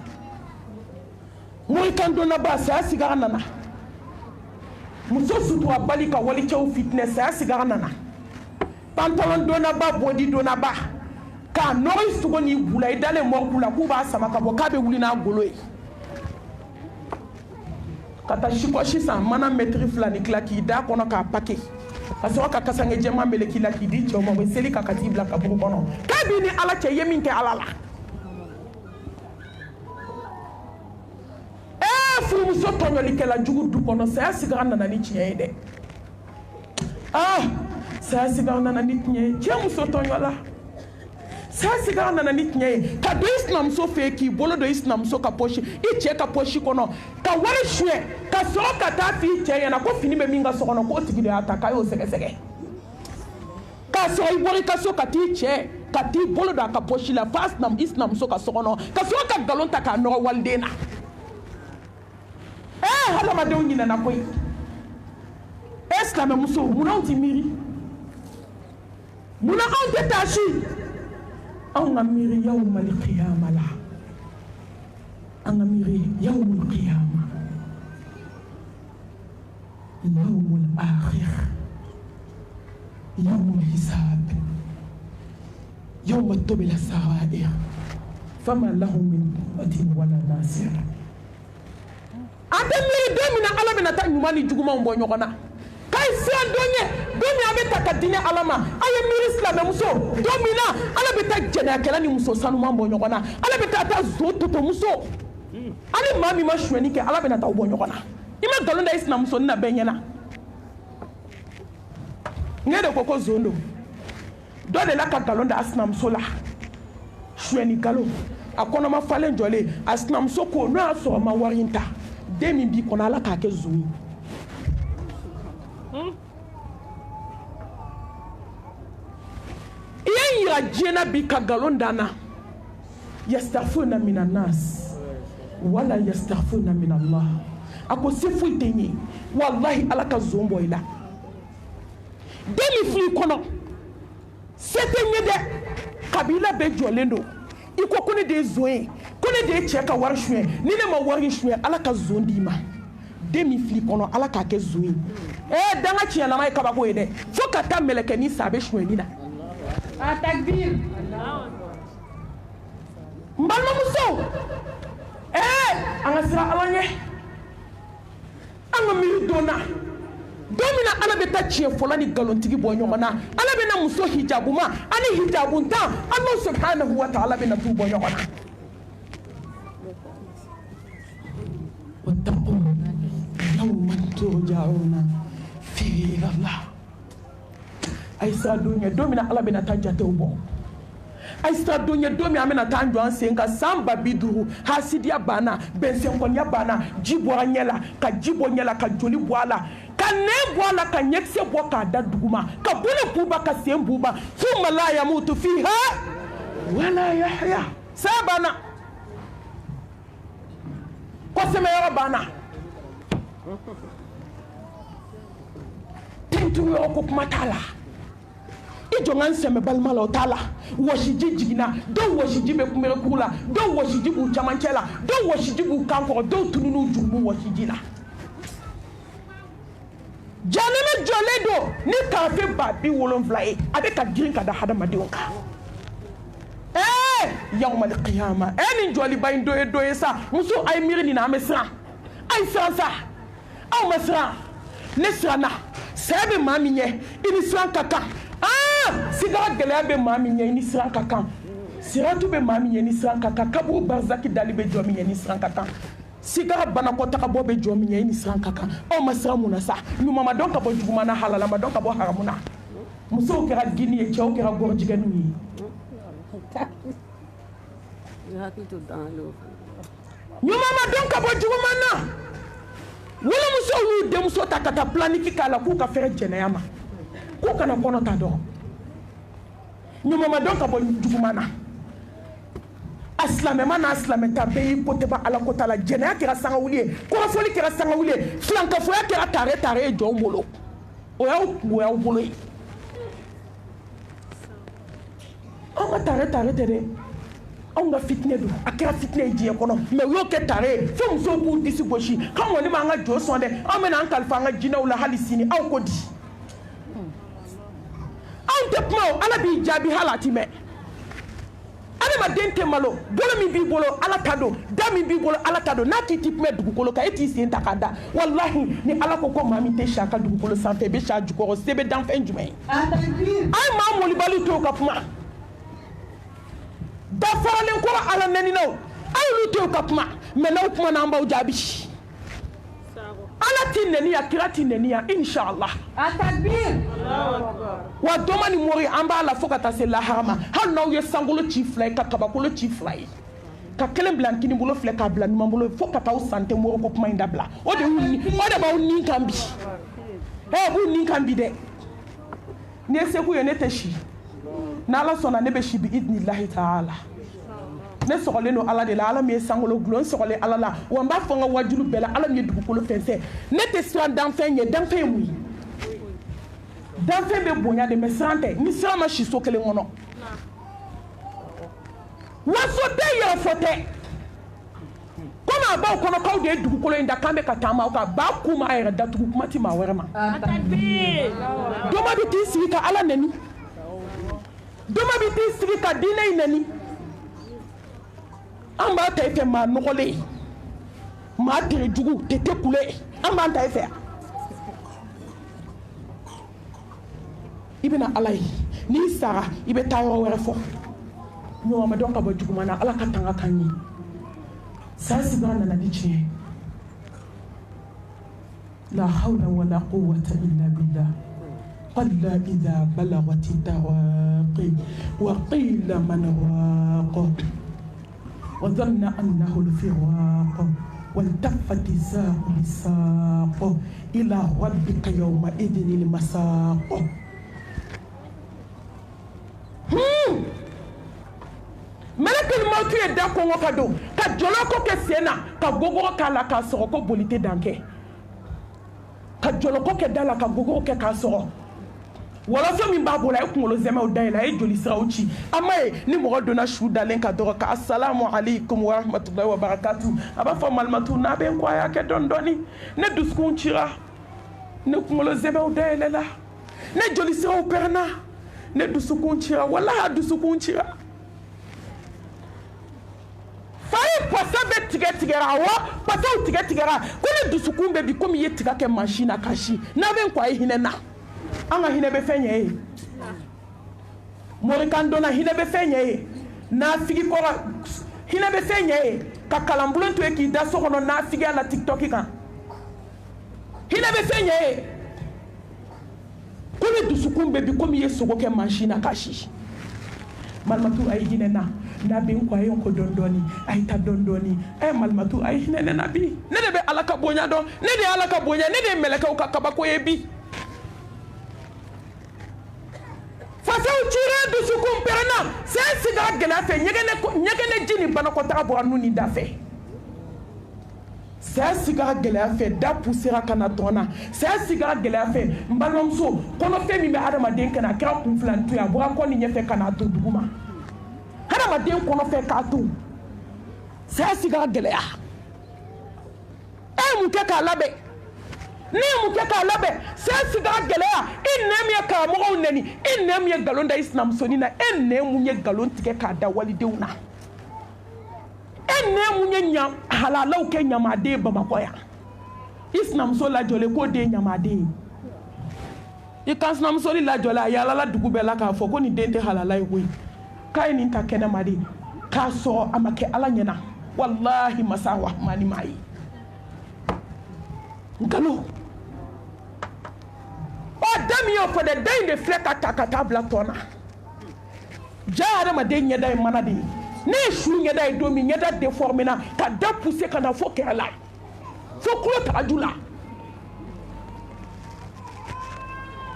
morikandonna ba saya sigara nana muso sutura bali ka wali cɛw fitinɛ saya sigara nana pantalon donna ba bodi donna ba k'a nɔgɔ i sogo n'i bula i dalen mɔriku la k'u b'a sama ka bɔ k'a bɛ wuli n'a golo ye ka taa sikɔsi san mana mɛtiri 2 ni tila k'i da kɔnɔ k'a pake ka sɔrɔ ka kasange jɛman meleki la k'i di cɛw ma u bɛ seli ka t'i bila kaburu kɔnɔ k'a b'i ni ala cɛ i ye min kɛ ala la furumuso tɔɲɔlikɛla jugu du kɔnɔ saya sigara nana ni tiɲɛ ye dɛ saya sigara nana ni tiɲɛ ye cɛ muso tɔɲɔla saya sigara nana ni tiɲɛ ye ka don i sinamuso fɛ yen k'i bolo don i sinamuso ka pɔsi i cɛ ka pɔsi kɔnɔ ka wari suɲɛ ka sɔrɔ ka taa f'i cɛ ɲɛna ko fini bɛ min ka so kɔnɔ k'o tigi de y'a ta k'a y'o sɛgɛsɛgɛ k'a sɔrɔ i bɔra i ka so ka t'i cɛ ka t'i bolo don a ka pɔsi la f'a i sinamuso ka so kɔnɔ ka sɔrɔ ka nkalon ta k'a nɔgɔ waliden na hadamadenw ɲinɛna koyi silamɛmuso munna anw tɛ miiri munna anw tɛ taa si anw ka miiri yawmal qiyama la an ka miiri yawmal qiyama yawmul akhir yawmul hisab yawma tubla sarair fama lahu min quwwatin wala nasir a tɛ miiri don min na ala bɛna taa ɲuman ni jugumanw bɔ ɲɔgɔn na k'a ye siran don ye don min a bɛ ta ka diinɛ ala ma a ye miiri silamɛmuso don min na ala bɛ taa jɛnɛyakɛla ni muso sanuman bɔ ɲɔgɔn na ala bɛ taa zo totomuso ani maa min ma suɲɛni kɛ ala bɛna taa bɔ ɲɔgɔn na i ma nkalon da i sinamuso ni na bɛɛ ɲɛna ne de ko zon don dɔ de la ka nkalon da a sinamuso la suɲɛni nkalon a kɔnɔma falen jɔlen a sinamuso ko n'o y'a sɔrɔ ma wari in ta den min b'i kɔnɔ ala k'a kɛ zon ye i ye yira diɲɛ na bi ka nkalon da n na yastaghfiruna mina nas wala yastaghfiruna min Allah a ko se foyi tɛ n ye wallahi ala ka zon bɔ i la den min filɛ i kɔnɔ se tɛ n ye dɛ kabila bɛɛ jɔlen don i ko ne de ye zon ye ko ne de ye cɛ ka wari suɲɛ ni ne ma wari suɲɛ ala ka zon d'i ma den min filɛ i kɔnɔ ala k'a kɛ zon ye danga tiɲɛlama ye kabako ye dɛ fo ka taa mɛlɛkɛnin sa a bɛ suɲɛni na a takbir n balimamuso an ka siran ala ɲɛ an ka miiri don na don min na ala bɛ taa tiɲɛ fɔla ni nkalontigi bɔ ɲɔgɔn na ala bɛna muso hijabuma ani hijabuntan ala subhanahu wa ta'ala bɛna t'u bɔ ɲɔgɔn na wattaqu yawman turja'una fihi ila Allah a ye sira don ɲɛ don min na ala bɛna taa jatew bɔ a ye sira don ɲɛ don min an bɛna taa an jɔ an sen kan san 50 hasidiya banna bɛnsɛnkɔniya banna ji bɔra ɲɛ la ka ji bɔ ɲɛ la ka joli bɔ a la ka ka nɛn bɔ a la ka ɲɛkisɛ bɔ k'a da duguma ka bolo buba ka sen buba thumma la yamutu fiha wala yahya saya banna kɔsɛmɛyɔrɔ banna tentuyɔrɔ ko kuma t'a la i jɔ n sɛmɛ balima la o t'a la wɔsiji jiginna dɔw wɔsiji bɛ kunbɛrɛkuru la dɔw wɔsiji b'u camancɛ la dɔw wɔsiji b'u kan kɔrɔ dɔw tunun'u jugu b'u wɔsiji la janɛmɛ jɔlen don ni karafe 70,000 ye a bɛ ka girin ka da hadamadenw kan yawmal qiyama nin jɔliba in dɔ ye sa muso a ye miiri nin na an bɛ siran a ye siran sa aw ma siran ne siranna saya bɛ maa min ɲɛ i ni siran ka kan sigara gɛlɛya bɛ maa min ɲɛ i ni siran ka kan siratu bɛ maa min ɲɛ ni siran ka kan kaburu barzaki dali bɛ jɔ min ɲɛ ni siran ka kan sigara banakɔtagabɔ bɛ jɔ min ɲɛ i ni siran ka kan aw ma siran mun na sa ɲuman ma dɔn ka bɔ juguman na halala ma dɔn ka bɔ haramu na musow kɛra gini ye cɛw kɛra gɔrɔjigɛniw ye ɲuman ma dɔn ka bɔ juguman na wolomusow y'u denmuso ta ka taa planiki k'a la k'u ka fɛrɛ jɛnɛya ma k'u kana kɔnɔ ta dɔn ɲuman ma dɔn ka bɔ juguman na a silamɛma n'a silamɛta bɛɛ y'i ko tɛ ban ala ko ta la jɛnɛya kɛra sangawuli ye kɔrɔfɔli kɛra sangawuli ye filankafoya kɛra tare ye jɔnw bolo o y'aw bolo ye anw ka tare tɛ dɛ anw ka fitinɛ don a kɛra fitinɛ ye diɲɛ kɔnɔ mɛ u y'o kɛ tare ye fo musow b'u disi gosi k'anw kɔni b'an ka jo sɔn dɛ anw bɛna an kalifa an ka jinɛw la hali sini aw ko di anw tɛ kuma o ala b'i jaabi hali a ti mɛn adamaden tɛ malo bolo min b'i bolo ala ta don da min b'i bolo ala ta don n'a t'i kun bɛ dugukolo kan e t'i sen ta k'a da walahi ni ala ko maa min tɛ si a ka dugukolo sanfɛ i bɛ si a jukɔrɔ se bɛ danfɛn jumɛn ye a ye maa molibali to ka kuma dafaralen kɔrɔ ala nɛninaw a y'olu to ka kuma mɛ n'aw kuma na an b'aw jaabi ala t'i nɛniya kira t'i nɛniya inshallah wa dɔma ni mori an b'a la fo ka taa se lahara ma hali n'aw ye sankolo ci 2 ye ka kabakolo ci 2 ye ka kelen bila kini bolo filɛ k'a bila ɲuman bolo fo ka taa aw sante mori ko kuma in dabila o de b'aw nin kan bi b'u nin kan bi dɛ ni ye seko ye ne tɛ si n'ala sɔnna ne bɛ si bi idnillahi ta'ala ne sɔgɔlen don ala de la ala min ye sankolo gulon sɔgɔlen ala la wa n b'a fɔ n ka wajulu bɛɛ la ala min ye dugukolo fɛnsɛn ne tɛ siran danfɛn ɲɛ danfɛn ye mun ye danfɛn bɛ bonya de mɛ siran tɛ ni siran ma si so kelen kɔnɔ waso tɛ yɛrɛfɔ tɛ komi a b'aw kɔnɔ k'aw de ye dugukolo in da k'an bɛ ka taama aw kan ba kun m'a yɛrɛ datugu kuma ti maa wɛrɛ ma dɔma bɛ t'i sigi ka ala nɛni dɔma bɛ t'i sigi ka diinɛ in nɛni an b'a ta i fɛ maa nɔgɔlen maa tere jugu tete kule an b'an ta i fɛ i bɛna ala ye n'i sara i bɛ taa yɔrɔ wɛrɛ fɔ ɲɔgɔn ma dɔn ka bɔ juguman na ala ka tanga kan ye saa sigira nana ni tiɲɛ la hawla wala quwwata illa billah qalla idha balagati tawaqi wa qila man waqa وظن أنه الفراق والتفت الساق بالساق إلى ربك يومئذ المساق ملك الموت يدعو وكادو كجلوكو كسينا كغوغو كالا كاسوكو بوليتي دانكي كجلوكو كدالا كغوغو كاسوكو wɔlɔfɔ min b'a bolo a ye kunkolo zɛmɛw dayɛlɛ a ye joli siraw ci a ma ye ni mɔgɔ donna su dalen ka dɔgɔ ka asalamu alaikum wa rahmatulahi wa barakatu a b'a fɔ malimatu n'a bɛ n kɔ a y'a kɛ dɔɔni dɔɔni ne dusukun cira ne kunkolo zɛmɛw dayɛlɛla ne joli siraw pɛrɛnna ne dusukun cira walahi a dusukun cira fa ye pɔsɛ bɛ tigɛra awɔ pɔsɛw tigɛra ko ne dusukun bɛ bi komi i ye tiga kɛ mansin na ka si n'a bɛ n kɔ a ye hinɛ na an ka hinɛ bɛ fɛn ɲɛ ye morikan donna hinɛ bɛ fɛn ɲɛ ye nafigi kɔrɔ hinɛ bɛ fɛn ɲɛ ye ka kalanbulon to ye k'i da so kɔnɔ nafigiya la tiktok kan hinɛ bɛ fɛn ɲɛ ye ko ne dusukun bɛ bi komi i ye sogo kɛ mansin na ka si Malmatu ay hinena nabi ko ayon ko dondoni ay ta dondoni malmatu ay hinena nabi ne de be alaka bonya don ne de alaka bonya ne de meleka ka kabako yebi fasaw tire du sukum perana c'est siga gela fe nyegene jini banako ta bo anu ni dafe c'est siga gela fe da poussera kana tona c'est siga gela fe mbalomso kono fe mi be adama den kana kra kumflantu ya bo ko ni nyefe kana to duguma adama den kono fe ka to c'est siga gela ya mu ke ka labe ni mu ke ka labe c'est siga gela ya innem ya ka mo neni innem ya galon da islam sonina innem mu nye galon tike ka da walideuna enne munye nya halalaw ke nyamade bamakoya islam so la jole ko de nyamade ikasnam so la jole ya la dugu be la ka fo ko ni dente halalay koy kay ni ta kena made ka so amake ala nyena wallahi masawa mani mai ngalo o damio for the day de fleka takata blatona jaara ma de nyeda manade ne shu nyeda domi nyeda déformé na ka da pousser kana fo ke ala fo ko ta adula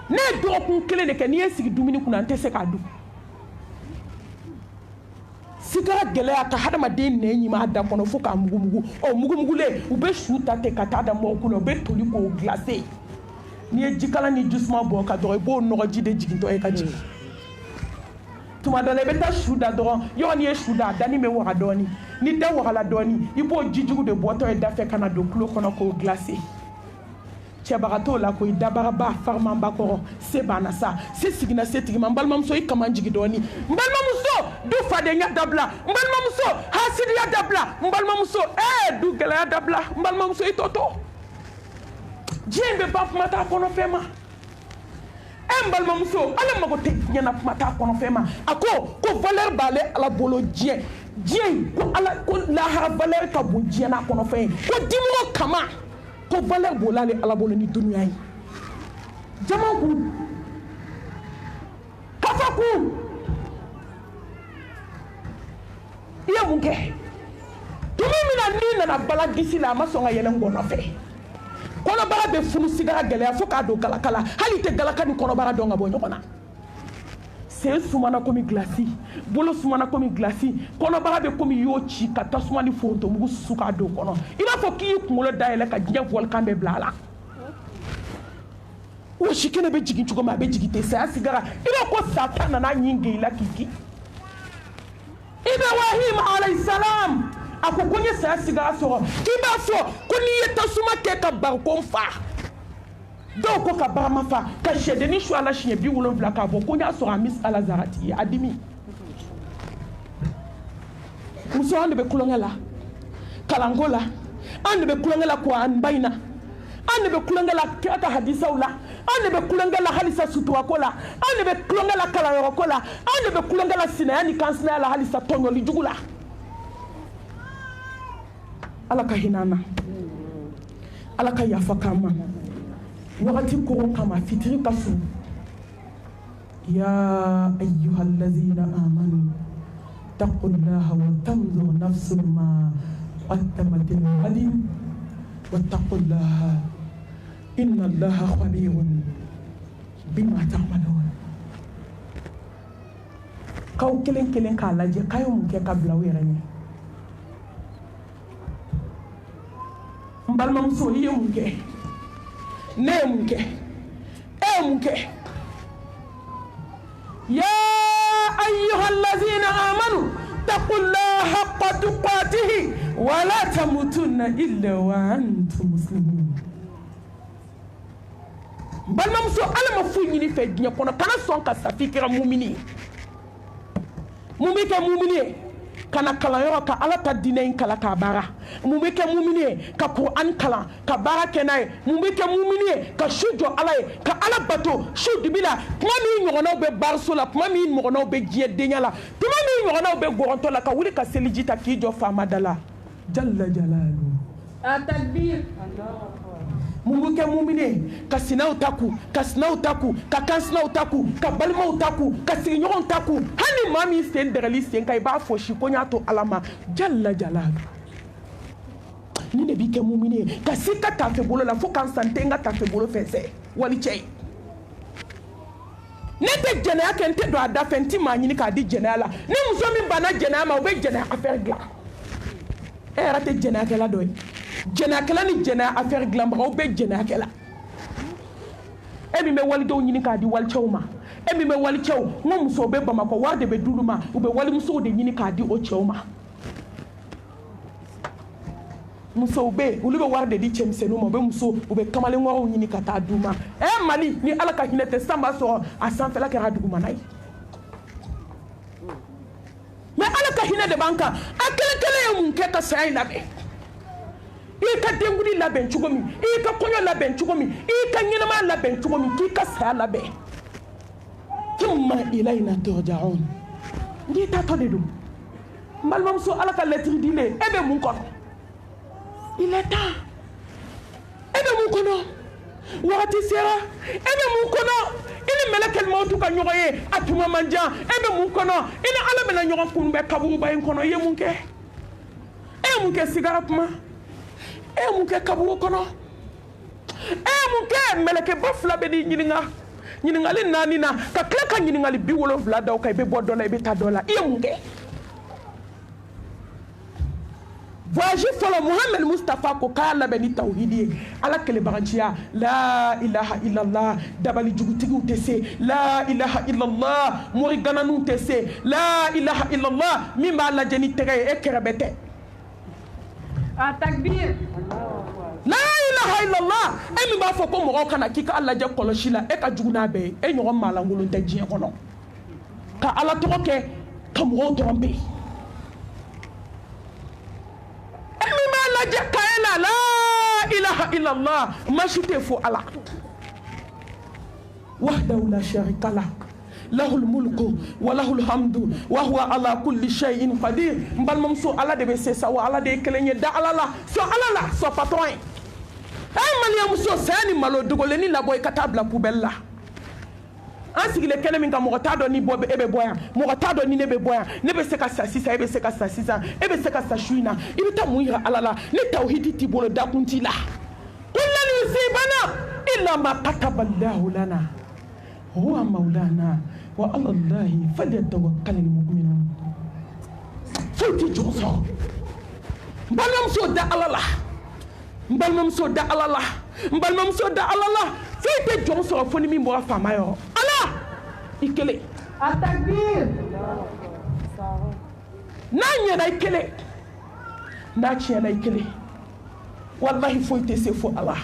ne do kun kele de ke ni esigi dumini kuna ante se ka du sigara gele aka hadama de ne nyima da kono fo ka mugu o mugu le u be shu ta te ka ta da mo kuno be toli ko glacé ni e jikala ni justement bo ka do e bo no ji de jiginto e ka jigi tuma dole beta shuda doron yoni e shuda dani me wara doni ni da wara la doni ibo jijugu de boto e dafe kana do klo kono ko glacé chebarato la ko idabara ba farma mbakoro se bana sa se sigina se tigi mbalmam so ikama jigi doni mbalmam so du fade nya dabla mbalmam so hasidi ya dabla mbalmam so du gela ya dabla mbalmam so itoto jembe ba mata kono fema balma muso ala mago te nyana mata kono fema ako ko valeur balé ala bolo dien ko ala ko la ha valeur ka bu dien na kono fe ko dimo kama ko valeur bolale ala bolo ni dunya yi jamangu kafaku ya munke tumi mina ni na bala gisila masonga yelen gono fe kono bara be funu sigara gele fo ka do galakala hali te galaka ni kono bara do ngabo nyokona c'est sumana komi glasi bolo sumana komi glasi kono bara be komi yochi ka tasuma ni fonto mugu suka do kono ina fo ki kungolo daele ka jinya volcan be blala o shikene be jigi chugo ma be jigi te sa sigara ina ko satana na nyinge ila kiki Ibrahim alayhi salam ako konye sa sigara so kiba so koni yeta suma ke ka barko fa do ko ka barama fa ka shede ni shu ala shinye bi wulon vla ka bo konya so amis ala zarati adimi muso ande be kulongela kalangola ande be kulongela ko an bayna ande be kulongela ka hadisa ula ande be kulongela halisa sutu akola ande be kulongela kala yorokola ande be kulongela sinayani kansina ala halisa tonyo li jugula alaka hinana alaka yafakama wakati ko kama fitri kasu ya ayyuhal ladzina amanu taqullaha wa tanzur nafsun ma qaddamat lighadin wattaqullaha inna allaha khabirun bima ta'malun kaw kelen ka laje kayum ke kabla werani mbalma muso ye munke ne munke munke ya ayyuhal ladzina amanu taqullaha haqqa tuqatihi wa la tamutunna illa wa antum muslimun mbalma muso alama fu nyini fe dinya kono kana son ka safikira mu'mini kana kalayoro ka ala ta dine in kala ka bara mumike mumini ka Qur'an kala ka bara kenai mumike mumini ka shujo ala ka ala bato shudu bila kuma mi ngono be barso la kuma mi ngono be giye denyala kuma mi ngono be goronto la ka wuli ka selijita ki jo fama dala jalla jalalu at-takbir Mungu ke mumine ka sinaw taku ka sinaw taku ka kansinaw taku ka balimaw taku ka sigiɲɔgɔnw taku hali maa min sen dɛgɛli sen kan I b'a fosi ko n y'a to Ala ma jalla jalalu ni ne b'i kɛ mumine ye ka si ka tafe bolo la fo ka n san tɛ n ka tafe bolo fɛ sɛ wali cɛ ye ne tɛ jɛnɛya kɛ n tɛ don a da fɛ n ti maa ɲini k'a di jɛnɛya la ni muso min banna jɛnɛya ma o bɛ jɛnɛya affaire dilan e yɛrɛ tɛ jɛnɛyakɛla dɔ ye jɛnɛyakɛla ni jɛnɛya affaire dilanbagaw bɛ jɛnɛyakɛla e min bɛ walidenw ɲini k'a di walicɛw ma e min bɛ walicɛw n ko musow bɛ Bamakɔ wari de bɛ d'olu ma u bɛ walimusow de ɲini k'a di o cɛw ma musow bɛ yen olu bɛ wari de di cɛmisɛnninw ma u bɛ muso u bɛ kamalen wariw ɲini ka taa d'u ma Mali ni Ala ka hinɛ tɛ san b'a sɔrɔ a sanfɛla kɛra dugumana ye mais Ala ka hinɛ de b'an kan a kelen kelen ye mun kɛ ka saya in labɛn I ka denkuli labɛn cogo min I ka kɔɲɔ labɛn cogo min I ka ɲɛnɛmaya labɛn cogo min k'i ka saya labɛn thumma ilayna turja'un n'i taatɔ de don n balimamuso Ala ka lettre dilen e bɛ mun kɔnɔ il est temps e bɛ mun kɔnɔ wagati sera e bɛ mun kɔnɔ I ni mɛlɛkɛl mawtu ka ɲɔgɔn ye a tuma man jan e bɛ mun kɔnɔ I ni Ala bɛna ɲɔgɔn kunbɛn kaburuba in kɔnɔ I ye mun kɛ e ye mun kɛ sigara kuma e ye mun kɛ kaburu kɔnɔ e ye mun kɛ mɛlɛkɛba fila bɛ n'i ɲininka ɲininkali 4 na ka tila ka ɲininkali 70 da o kan I bɛ bɔ dɔ la I bɛ taa dɔ la I ye mun kɛ voyage fɔlɔ Muhammed Mustafa ko k'a labɛn ni tawhidi ye Ala kɛlɛbaganciya la ilaha illallah dabali jugutigiw tɛ se la ilaha illallah mori gananiw tɛ se la ilaha illallah min b'a lajɛ ni tɛgɛ ye e kɛrɛbɛ tɛ a takbir la ilaha illallah e min b'a fɔ ko mɔgɔw kana k'i ka Ala lajɛ kɔlɔsi la e ka jugu n'a bɛɛ ye e ɲɔgɔn maalankolon tɛ diɲɛ kɔnɔ ka Ala tɔgɔ kɛ ka mɔgɔw dɔrɔn bɛ yen la ilaha illallah mashite fo Allah wahdahu la sharika lah lahul mulku wa lahul hamdu wa huwa ala kulli shay'in qadir mbalmamso Allah de be sesa wa Allah de kelenye da Allah la so Allah la so patron ay maliamuso sani malo dogole ni la boy katabla poubelle la an sigile kɛnɛ min kan mɔgɔ t'a dɔn ni bɔ e bɛ bɔ yan mɔgɔ t'a dɔn ni ne bɛ bɔ yan ne bɛ se ka sa sisan e bɛ se ka sa sisan e bɛ se ka sa su in na I bɛ taa mun yira Ala la ni tawhidi t'i bolo dakun t'i la qul lan yusibana illa ma kataba Allahu lana huwa mawlana wa ala Allahi falyatawakkalul mu'minun foyi t'i jɔn sɔrɔ n balimamuso da Ala la n balimamuso da Ala la n balimamuso da Ala la foyi tɛ jɔn sɔrɔ fo ni min bɔra faama yɔrɔ I kelen a takbir n'a ɲɛna I kelen n'a tiɲɛna I kelen wallahi foyi tɛ se fo Ala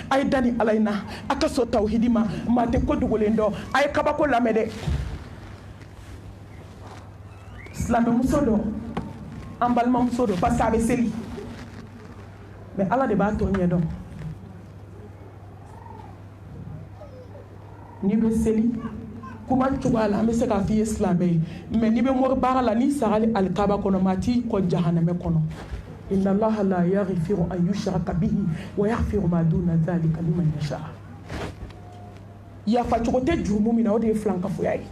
a ye da ni Ala in na a ka sɔn tawhidi ma maa tɛ ko dogolen dɔn a ye kabako lamɛn dɛ silamɛmuso dɔ an balimamuso dɔ parce que a bɛ seli mais Ala de b'a tɔ ɲɛdɔn n'i bɛ seli kuma cogoya la an bɛ se k'a f'i ye silamɛ ye mais n'i bɛ mori baara la n'i sagali alikaba kɔnɔ maa t'i kɔ jahanamɛ kɔnɔ inna allaha la yaghfiru an yushraka bihi wa yaghfiru ma duna dhalika liman yasha yafa cogo tɛ jurumu min na o de ye filankafoya ye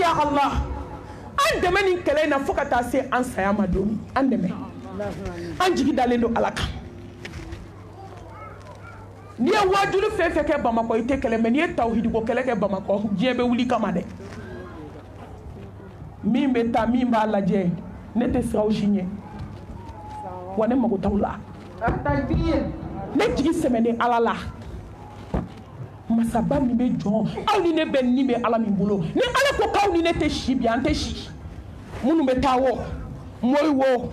ya Allah an dɛmɛ nin kɛlɛ in na fo ka taa se an saya ma don min an dɛmɛ an jigi dalen don Ala kan n'i ye wajulu fɛn fɛn kɛ Bamakɔ I tɛ kɛlɛ mais n'i ye tawhidi ko kɛlɛ kɛ Bamakɔ diɲɛ bɛ wuli kama dɛ min bɛ taa min b'a lajɛ ne tɛ siraw si ɲɛ wa ne mago t'aw la ne jigi sɛmɛnen Ala la masaba min bɛ jɔn aw ni ne bɛ nin bɛ Ala min bolo ni Ala ko k'aw ni ne tɛ si bi an tɛ si minnu bɛ taa wo mori wo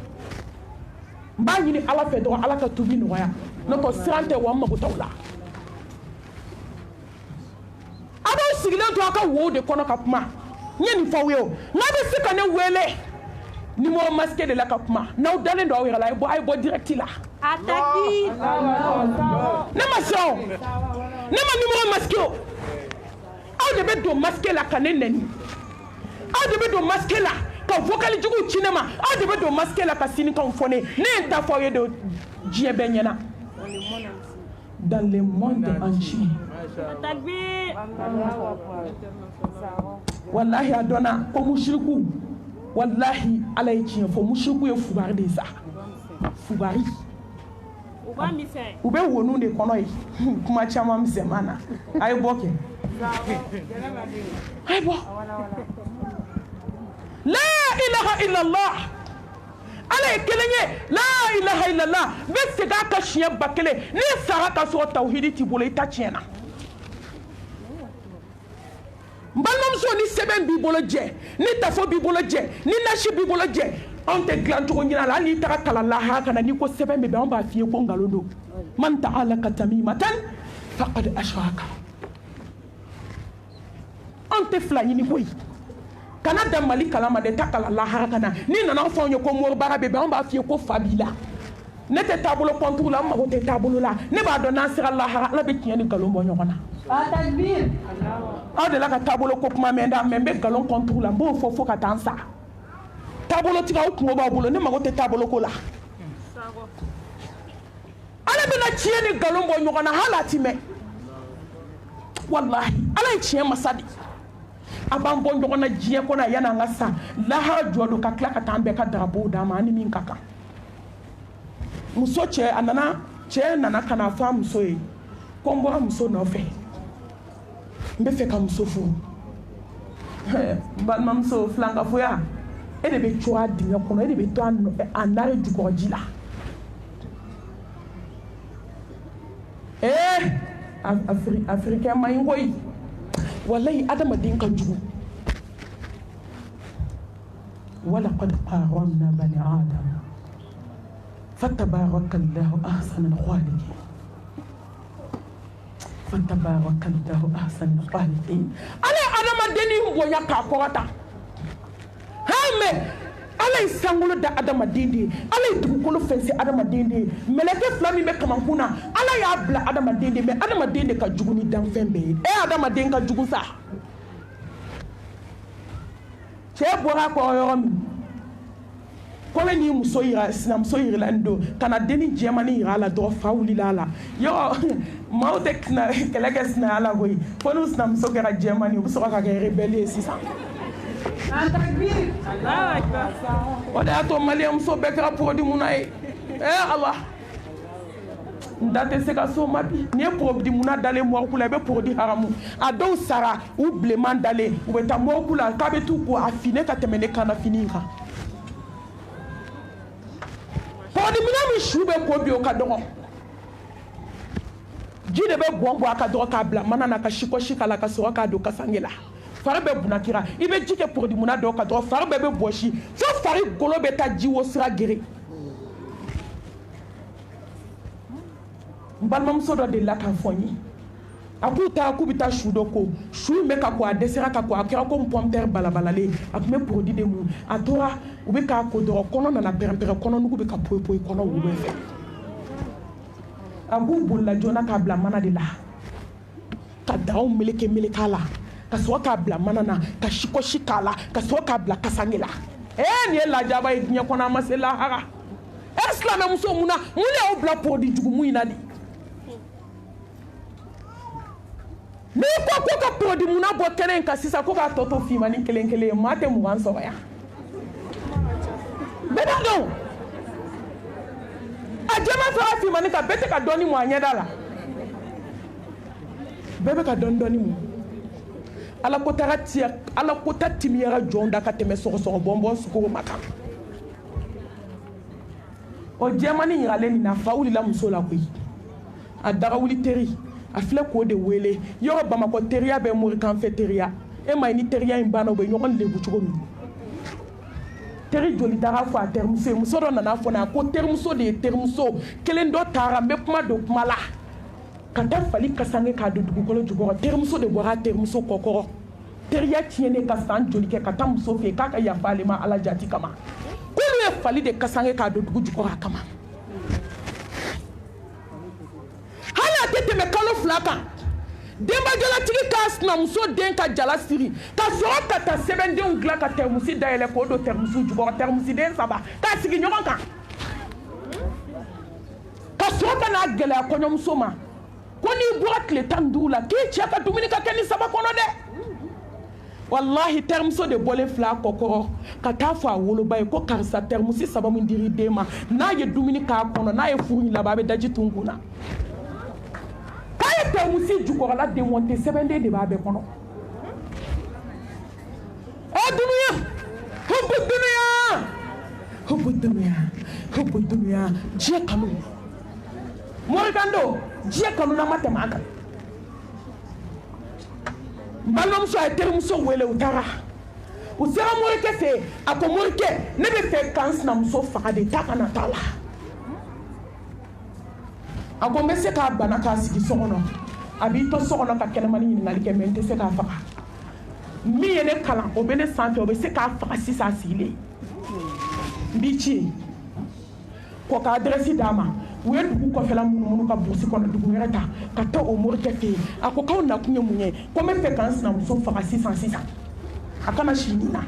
n b'a ɲini Ala fɛ dɔrɔn Ala ka tubi nɔgɔya n'o tɛ siran tɛ wa n mago t'aw la a b'aw sigilen to a ka wo de kɔnɔ ka kuma n ye nin fɔ aw ye o n'a bɛ se ka ne wele numéro masqué de la ka kuma n'aw dalen don aw yɛrɛ la a ye bɔ direct la ne ma sɔn ne ma numéro masqué o aw de bɛ don masqué la ka ne nɛni aw de bɛ don masqué la ka vocal jugu cinema a de be do masquer la ka sini kan fone ne ta fo ye de dieu be nyana dans le monde entier wallahi adona ko mushriku wallahi alay ci fo mushriku ye fubari de sa fubari ube wonu de kono yi kuma chama msemana ay boke ay bo la ilaha illallah alay kelenye la ilaha illallah be se ga ka shiya bakele ni sara ka so tawhidi ti bolo ita tiena mbalmam so ni seben bi bolo je ni tafo bi bolo je ni nashi bi bolo je on te glan to ngina la ni taka kala la ha kana ni ko seben be on ba fiye ko ngalondo man ta'ala katamimatan faqad ashraka on te flani ni boy kana da mali kalama de takala la ha kana ni nana fo nyo ko mor bara be on ba fiye ko fabila ne te tabolo kontu la ma ko te tabolo la ne ba do nasira la ha la be tieni galombo nyona takbir de la ka tabolo ko kuma menda membe galon kontu la bo fo ka tansa tabolo tiga o kungo ba bolo ne mago te tabolo ko la ala bena tieni galombo nyona halati me wallahi ala tieni masadi aban bon nyona jie ko na yana ngasa la ha jodo ka kla ka tambe ka drabo da ma ni min kaka muso che anana che nana kana fa muso yi kombo muso no fe mbe fe ka muso fu ba mam so flanga fu ya e de be chwa dinga kono e de be to anare du gorjila africain mai ngoy wallahi adama din kan jugu wala qad qaramna bani adam fatabarakallahu ahsanul khaliqin fatabarakallahu ahsanul khaliqin ala adama deni mbonya ka korata hame ala sangulo da adama dindi ala dugukolo fense adama dindi meleke flami be kamankuna ala ya bla adama dindi me adama dindi ka juguni dan fembe adama dindi ka jugu sa che bora ko yomi ko ni muso yira islam so yira lando kana deni jemani yira la do fawli lala yo mautek na keleges na ala goy ponus nam so gara jemani bu so ka rebelle 600 takbir Allah akbar wada to maliyam so bekra produit munay Allah ndate se ka so mabi ni produit muna dale mo kula be produit haramu ado sara ou bleman dale ou beta mo kula ka be tout ko affiner ka temene kana fininka produit mina mi shube ko bi o ka dogo jide be bombo aka dogo ka bla manana ka shiko shikala ka so ka do ka sangela farbe bunakira ibe jike produit muna do ka do farbe be boshi so fari golo be ta jiwo sira gere mbalmam so do de la kan foni akuta akubita shudo ko shu me ka ko adesera ka ko akira ko pomter balabalale akme produit de mu atora ube ka ko do kono na perempere kono nugo be ka poe kono ube fe abu bulla jona ka bla mana de la ka dawo melekala ka so ka bla manana ka shiko shikala ka so ka bla kasangela ni la jaba e nya kona masela hara islam muso muna o bla produit jugu mu inadi ni ko ka produit muna bo kenen ka sisa ko ba toto fi mani kelenkele mate mu wan so ya bedado ajama fa fi mani ka bete ka doni mu anya dala bebe ka doni mu ala kota timiyara jonda ka teme sogo bonbon suko maka o jemani yirale ni na fauli la muso la koyi adara wuli teri afle ko de wele yoro bamako teria be mori kan fe teria e may ni teria imbano be nyogon lebu chugo mi teri joli dara fo a termuso muso do nana fo na ko termuso de termuso kelen do tara me kuma do kuma la kata fali kasange ka do dugukolo jugoro termuso de bora termuso kokoro teria tiene ka san joli ke kata muso fe ka ya fale ma ala jati kama kulu e fali de kasange ka do dugu jugoro kama hala tete me kalo flaka denba jalatigi k'a sinamuso den ka jala siri ka sɔrɔ ka taa sɛbɛndenw dilan ka tɛrimusi dayɛlɛ k'o don tɛrimusi jukɔrɔ tɛrimusiden 3 k'a sigi ɲɔgɔn kan ka sɔrɔ ka n'a gɛlɛya kɔɲɔmuso ma ko n'i bɔra tile 15 la k'i cɛ ka dumuni ka kɛ ni 3 kɔnɔ dɛ wallahi tɛrimuso de bɔlen filɛ a kɔkɔrɔ ka taa fɔ a woloba ye ko karisa tɛrimusi 3 min dir'i den ma n'a ye dumuni k'a kɔnɔ n'a ye furu in laban a bɛ daji tun kun na k'a ye tɛrimusi jukɔrɔla denwɔnte sɛbɛnden de b'a bɛɛ kɔnɔ dunuya hubu dunuya hubu dunuya hubu dunuya diɲɛ kanu morikando diɲɛ kanu na ma tɛmɛ a kan balimamuso a ye terimuso wele u taara u sera morikɛ fɛ yen a ko morikɛ ne bɛ fɛ k'an sinamuso faga de taa kana taa la a ko n bɛ se k'a bana k'a sigi so kɔnɔ a b'i to so kɔnɔ ka kɛnɛmani ɲininkali kɛ mɛ n tɛ se k'a faga min ye ne kalan o bɛ ne sanfɛ o bɛ se k'a faga sisan a sigilen n b'i ci kɔ ka adrɛsi d'a ma u ye dugu kɔfɛla munumunu ka burusi kɔnɔ dugu wɛrɛ ta ka taa o morikɛ fɛ yen a ko k'aw nakun ye mun ye ko n bɛ fɛ k'an sinamuso faga sisan a kana si nin na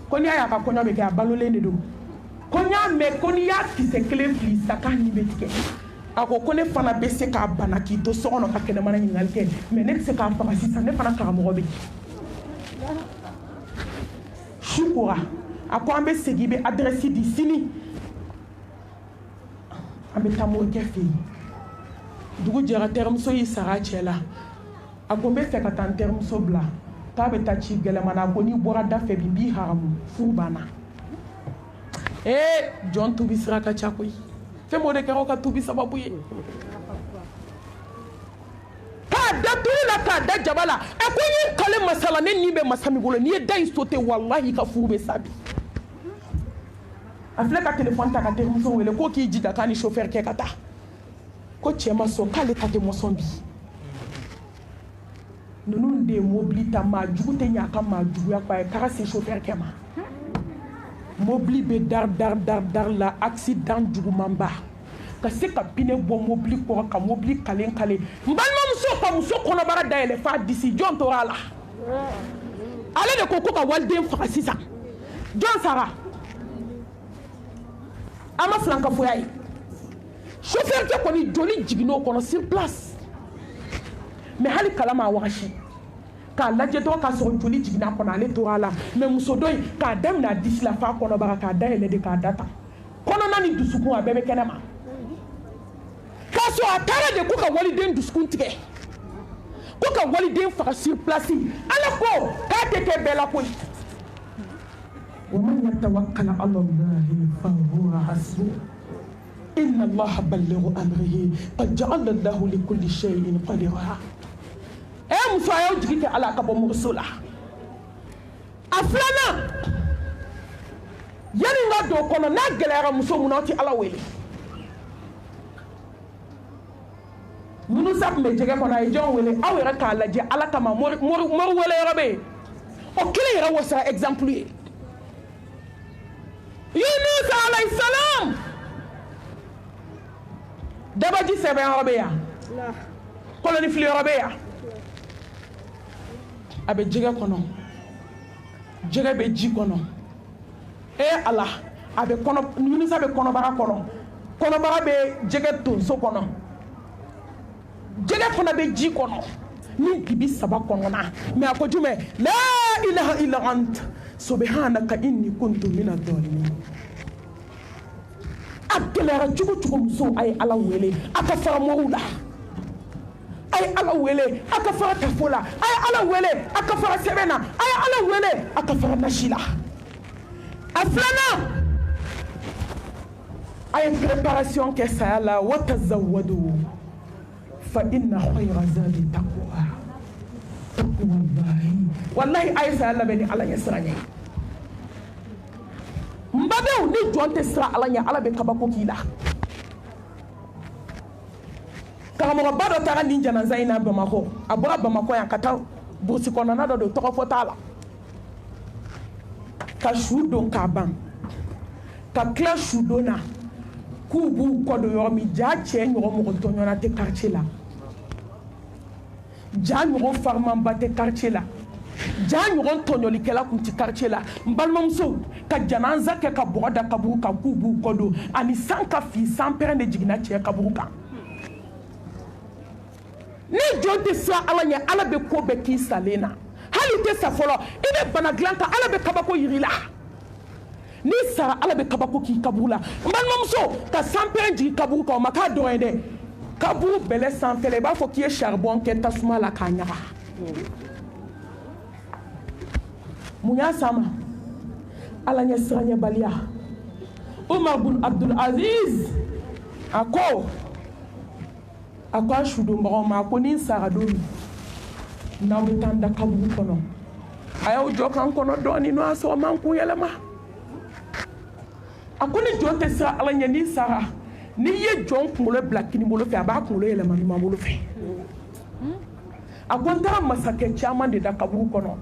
ko n'i y'a ye a ka kɔɲɔ bɛ kɛ a balolen de don ko n y'a mɛn ko n'i y'a kisɛ 1 fili sisan k'a nin bɛ tigɛ a ko ne fana bɛ se k'a bana k'i to so kɔnɔ ka kɛnɛmana ɲininkali kɛ mɛ ne tɛ se k'a faga sisan ne fana karamɔgɔ bɛ su kora a ko an bɛ segin i bɛ adrɛsi di sini an bɛ taa morikɛ fɛ yen dugu jɛra tɛrimuso y'i sara a cɛ la a ko n bɛ fɛ ka taa n tɛrimuso bila k'a bɛ taa ci gɛlɛmana a ko n'i bɔra da fɛ bi n b'i haramu furu banna jɔn tubi sira ka ca koyi fɛn m'o de kɛra o ka tubi sababu ye k'a da tulu la k'a da jaba la a ko n y'i kale masala ne ni bɛ masa min bolo n'i ye da in sauté wallahi ka furu bɛ sa bi a filɛ ka téléphone ta ka terimuso wele ko k'i jija k'a ni chauffeur kɛ ka taa ko cɛ ma sɔn k'ale ta tɛ mɔsɔn bi ninnu de ye mobili ta maa jugu tɛ ɲɛ a ka maa juguya kɔ a ye taga se chauffeur kɛ ma mobili bɛ dar la accident jugumanba ka se ka pinɛ bɔ mobili kɔrɔ ka mobili kalen n balimamuso ka muso kɔnɔbara dayɛlɛ f'a disi jɔn tora a la ale de ko ka waliden faga sisan jɔn sara a ma filankafoya ye chauffeur kɛ kɔni joli jiginn'o kɔnɔ sur place mais hali kala ma wagasi k'a lajɛ dɔrɔn k'a sɔrɔ joli jiginna kɔnɔ ale tora a la mais muso dɔ in k'a daminɛ a disi la f'a kɔnɔbara k'a dayɛlɛ de k'a data kɔnɔna ni dusukun a bɛɛ bɛ kɛnɛ ma k'a sɔrɔ a taara de ko ka waliden dusukun tigɛ ko ka waliden faga sur place ala ko k'a tɛ kɛ bɛɛ la koyi ومن يتوكل على الله فهو حسبه إن الله بلغ أمره قد جعل الله لكل شيء قدرا muso a y'aw jigi kɛ ala ka bɔ muso la a filanan yanni n ka don o kɔnɔ n'a gɛlɛyara muso mun na aw tɛ ala wele munusa tun bɛ jɛgɛ kɔnɔ a ye jɔn wele aw yɛrɛ k'a lajɛ ala kama mori wele yɔrɔ bɛ yen o kelen yɛrɛ wasara exemple ye Yunus alayhi salam dabaji sɛbɛn yɔrɔ bɛ yan koloni fili yɔrɔ bɛ yan a bɛ jɛgɛ kɔnɔ jɛgɛ bɛ ji kɔnɔ ala a bɛ kɔnɔ Yunusa bɛ kɔnɔbara kɔnɔ kɔnɔbara bɛ jɛgɛ tonso kɔnɔ jɛgɛ fana bɛ ji kɔnɔ ni dibi 3 kɔnɔna mais a ko jumɛn la ilaha illa anta subhanaka inni kuntu mina dhalimin a gɛlɛyara cogo cogo muso a ye ala wele a ka fara mɔgɔw la a ye ala wele a ka fara tafo la a ye ala wele a ka fara sɛbɛn na a ye ala wele a ka fara nasi la a filanan a ye préparation kɛ saya la wa tazawwadu fa inna khayra zadi taqwa wallahi a ye saya labɛn ni ala ɲɛ siran ye n badenw ni jɔn tɛ siran ala ɲɛ ala bɛ kabako k'i la karamɔgɔba dɔ taara nin janaza in na Bamakɔ a bɔra Bamakɔ yan ka taa burusi kɔnɔna dɔ don tɔgɔ fɔ t'a la ka su don k'a ban ka tila su don na k'u b'u kɔ don yɔrɔ min ja cɛ ɲɔgɔn mɔgɔ tɔɲɔna tɛ quartier la ja ɲɔgɔn farman ba tɛ quartier la ja ɲɔgɔn tɔɲɔlikɛla kun ti quartier la n balimamuso ka janaza kɛ ka bɔgɔ da kaburu kan k'u b'u kɔdon ani san ka fi san pɛrɛn de jiginna cɛ kaburu kan ni jɔn tɛ siran ala ɲɛ ala bɛ ko bɛɛ k'i salen na hali tɛ sa fɔlɔ i bɛ bana dilan ta ala bɛ kabako yiri la ni sara ala bɛ kabako k'i kaburu la n balimamuso ka san pɛrɛn jigin kaburu kan o ma k'a dɔn ye dɛ kaburu bɛlɛ sanfɛla i b'a fɔ k'i ye charbon kɛ tasuma la k'a ɲaga mun y'a s'a ma ala ɲɛ siranɲɛbaliya Umar bin Abdul Aziz a ko a sudonbagaw ma a ko ni n sara don min n'aw bɛ taa n da kaburu kɔnɔ a y'aw jɔ kan kɔnɔ dɔɔnin n'o y'a sɔrɔ n ma n kun yɛlɛma a ko ni jɔn tɛ siran ala ɲɛ n'i sara n'i ye jɔn kunkolo bila kini bolo fɛ a b'a kunkolo yɛlɛma ɲuman bolo fɛ a ko n taara masakɛ caman de da kaburu kɔnɔ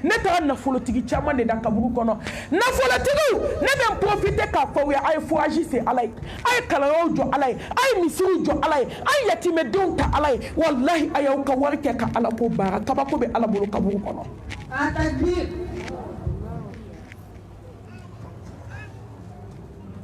ne taara nafolotigi caman de da kaburu kɔnɔ nafolotigiw ne bɛ n profiter k'a fɔ aw ye a ye foraji se ala ye a ye kalanyɔrɔw jɔ ala ye a ye misiw jɔ ala ye a ye yatimɛdenw ta ala ye walahi a y'aw ka wari kɛ ka ala ko baara kabako bɛ ala bolo kaburu kɔnɔ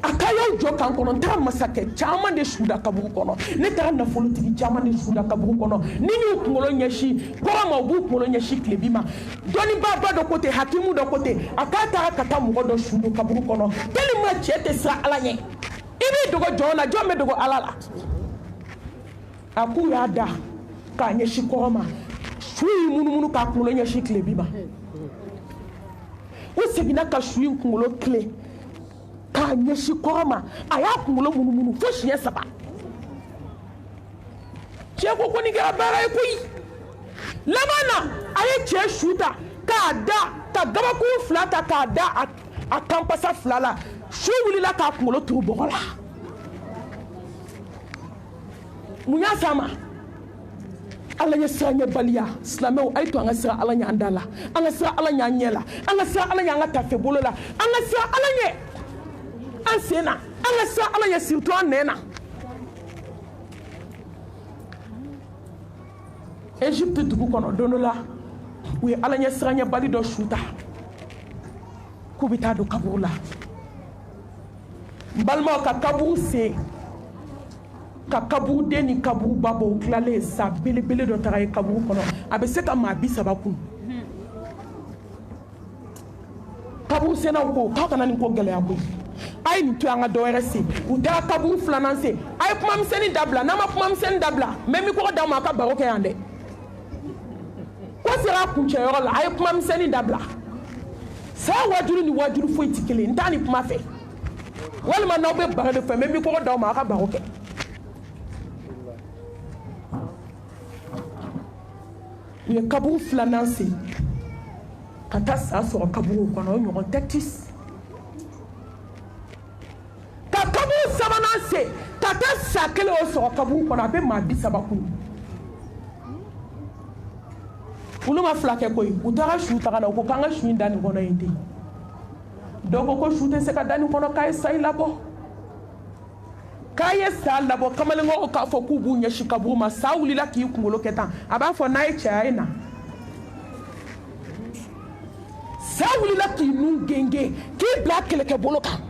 a ka y'aw jɔ kan kɔnɔ n taara masakɛ caman de su da kaburu kɔnɔ ne taara nafolotigi caman de su da kaburu kɔnɔ ni y'u kunkolo ɲɛsin kɔrɔ ma u b'u kunkolo ɲɛsin tilebi ma dɔnnibaa dɔ ko ten hakimu dɔ ko ten a k'a taara ka taa mɔgɔ dɔ su don kaburu kɔnɔ tellement cɛ tɛ siran ala ɲɛ i b'i dogo jɔn na jɔn bɛ dogo ala la a k'u y'a da k'a ɲɛsin kɔrɔ ma su y'i munumunu k'a kunkolo ɲɛsin tilebi ma u seginna ka su in kunkolo tile k'a ɲɛsin kɔrɔ ma a y'a kunkolo munumunu fo siɲɛ 3 cɛ ko nin kɛra baara ye koyi laban na a ye cɛ su ta k'a da ka gabakuru 2 ta k'a da a kanpasa 2 la su wulila k'a kunkolo turu bɔgɔ la mun y'a s'a ma ala ɲɛ siranɲɛbaliya silamɛw a ye to an ka siran ala ɲɛ an da la an ka siran ala ɲɛ an ɲɛ la an ka siran ala ɲɛ an ka tafe bolo la an ka siran ala ɲɛ an sen na an ka siran ala ɲɛ surtout an nɛn na Égypte dugu kɔnɔ don dɔ la u ye ala ɲɛ siranɲɛbali dɔ su ta k'u bɛ taa don kaburu la n balimaw ka kaburu sen ka kaburu den ni kaburu ba bɔ u tilalen sa belebele dɔ taga ye kaburu kɔnɔ a bɛ se ka maa 30 kun kaburu sennaw ko k'aw kana nin ko gɛlɛya koyi a ye nin to an ka dɔ wɛrɛ sen u taara kaburu 2nan sen a ye kuma misɛnnin dabila n'a ma kuma misɛnnin dabila n bɛ mikɔrɔ d'aw ma a ka baro kɛ yan dɛ ko sera a kuncɛyɔrɔ la a ye kuma misɛnnin dabila saya wajuru ni wajuru foyi tɛ kelen n t'a ni kuma fɛ walima n'aw bɛ baro de fɛ n bɛ mikɔrɔ d'aw ma a ka baro kɛ u ye kaburu 2nan sen ka taa sa sɔrɔ kaburu kɔnɔ o ɲɔgɔn tɛ 10 ka kaburu 3nan sen ka taa sa kelen o sɔrɔ kaburu kɔnɔ a bɛ maa 30 kun olu ma 2 kɛ koyi u taara su taga na u ko k'an ka su in da nin kɔnɔ yen ten dɔw ko su tɛ se ka da nin kɔnɔ k'a ye sa labɔ k'a ye sa labɔ kamalenkɔrɔw k'a fɔ k'u b'u ɲɛsin kaburu ma sa wulila k'i kunkolo kɛ tan a b'a fɔ n'a ye cɛ a ye na sa wulila k'i nun genge k'i bila kɛlɛkɛbolo kan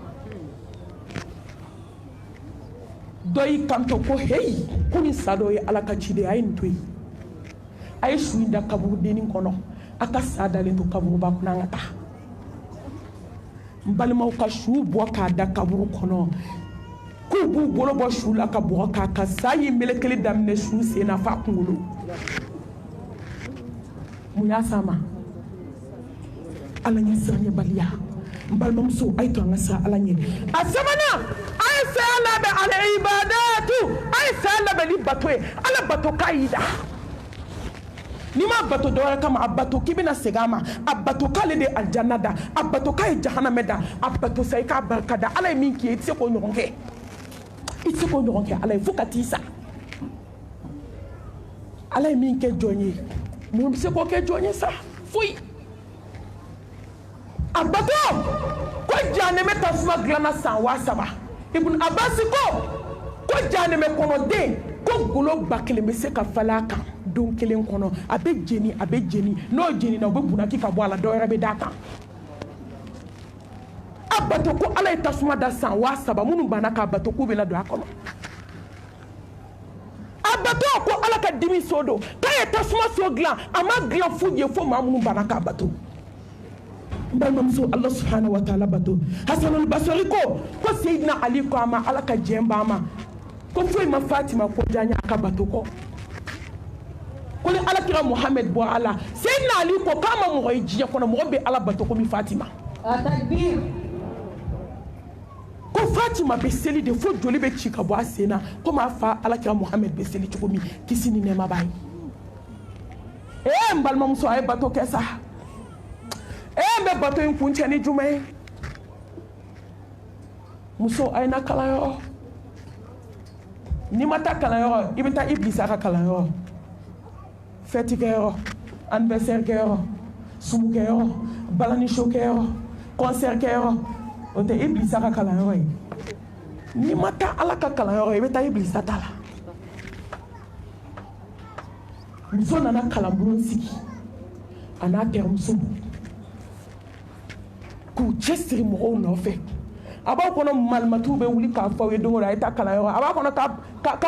dɔ y'i kanto ko heyi ko nin sa dɔ ye ala ka ciden a ye nin to yen a ye su in da kaburu dennin kɔnɔ a ka sa dalen to kaburuba kɔnɔ an ka taa n balimaw ka su bɔ k'a da kaburu kɔnɔ k'u b'u bolo bɔ su la ka bɔgɔ k'a ka sa y'i melekeli daminɛ su sen na f'a kunkolo mun y'a s'a ma ala ɲɛ siranɲɛbaliya n balimamuso a ye to an ka siran ala ɲɛ a 3nan a ye saya labɛn ala ibadatu a ye saya labɛn ni bato ye ala bato k'a y'i da n'i ma bato dɔwɛrɛ kama a bato k'i bɛna segin a ma a bato k'ale de ye alijanna da a bato k'a ye jahanamɛ da a bato sa i k'a barika da ala ye min k'i ye i tɛ se k'o ɲɔgɔn kɛ i tɛ se k'o ɲɔgɔn kɛ ala ye fo ka t'i sa ala ye min kɛ jɔn ye mun bɛ se k'o kɛ jɔn ye sa foyi a bato ko jahanɛmɛ tasuma dilanna san 3000 ibn Abbas ko jahanɛmɛ kɔnɔden ko golo 1000 bɛ se ka falen a kan don kelen kono abe jeni no jeni na obe bunaki ka bo ala do yere be daka abato ko ala itasuma da san wa saba munu banaka abato ko be na do akono abato ko ala ka dimi sodo kay tasuma so glan ama glan fuje fo ma munu banaka abato Mbamso Allah subhanahu wa ta'ala bato Hasan al-Basri ko Sayyidina Ali ko ama ala ka jemba ama ko foi ma Fatima ko janya aka bato ko ni ala kira Muhammad bo ala Sayyidina Ali ko kama mo jiya ko na mo be ala bato ko mi Fatima takbir ko Fatima be seli de fo joli be chika bo asena ko ma fa ala kira Muhammad be seli chiko mi kisini ne mabai mbalma muso ay bato kesa me bato in kunche ni jume muso aina kalayo ni mata kalayo ibita iblisa ka kalayo feti kero anniversaire kero sumu kero balani show kero concert kero ote iblisa ka kalayo ni mata ala ka kalayo ibita iblisa tala muso nana kalambulon siki ana muso ku chestri mo no fe aba kono malmatu be wuli ka fawe do ra ita kala yo aba kono ka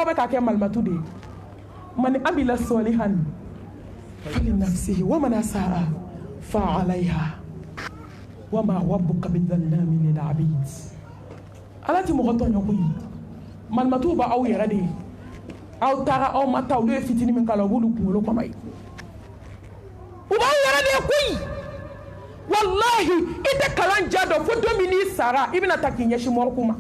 be ka ke malmatu de man amila salihan fali nafsihi wa man asaa fa alaiha wa ma rabbuka bidhallamin lil abid alati mo goto nyoko yi malmatu ba aw yera de aw tara aw mata do fitini min kala bulu ko ko may uba yera de kuyi wallahi ite kalanja do fo domini sara ibina takinye shimorkuma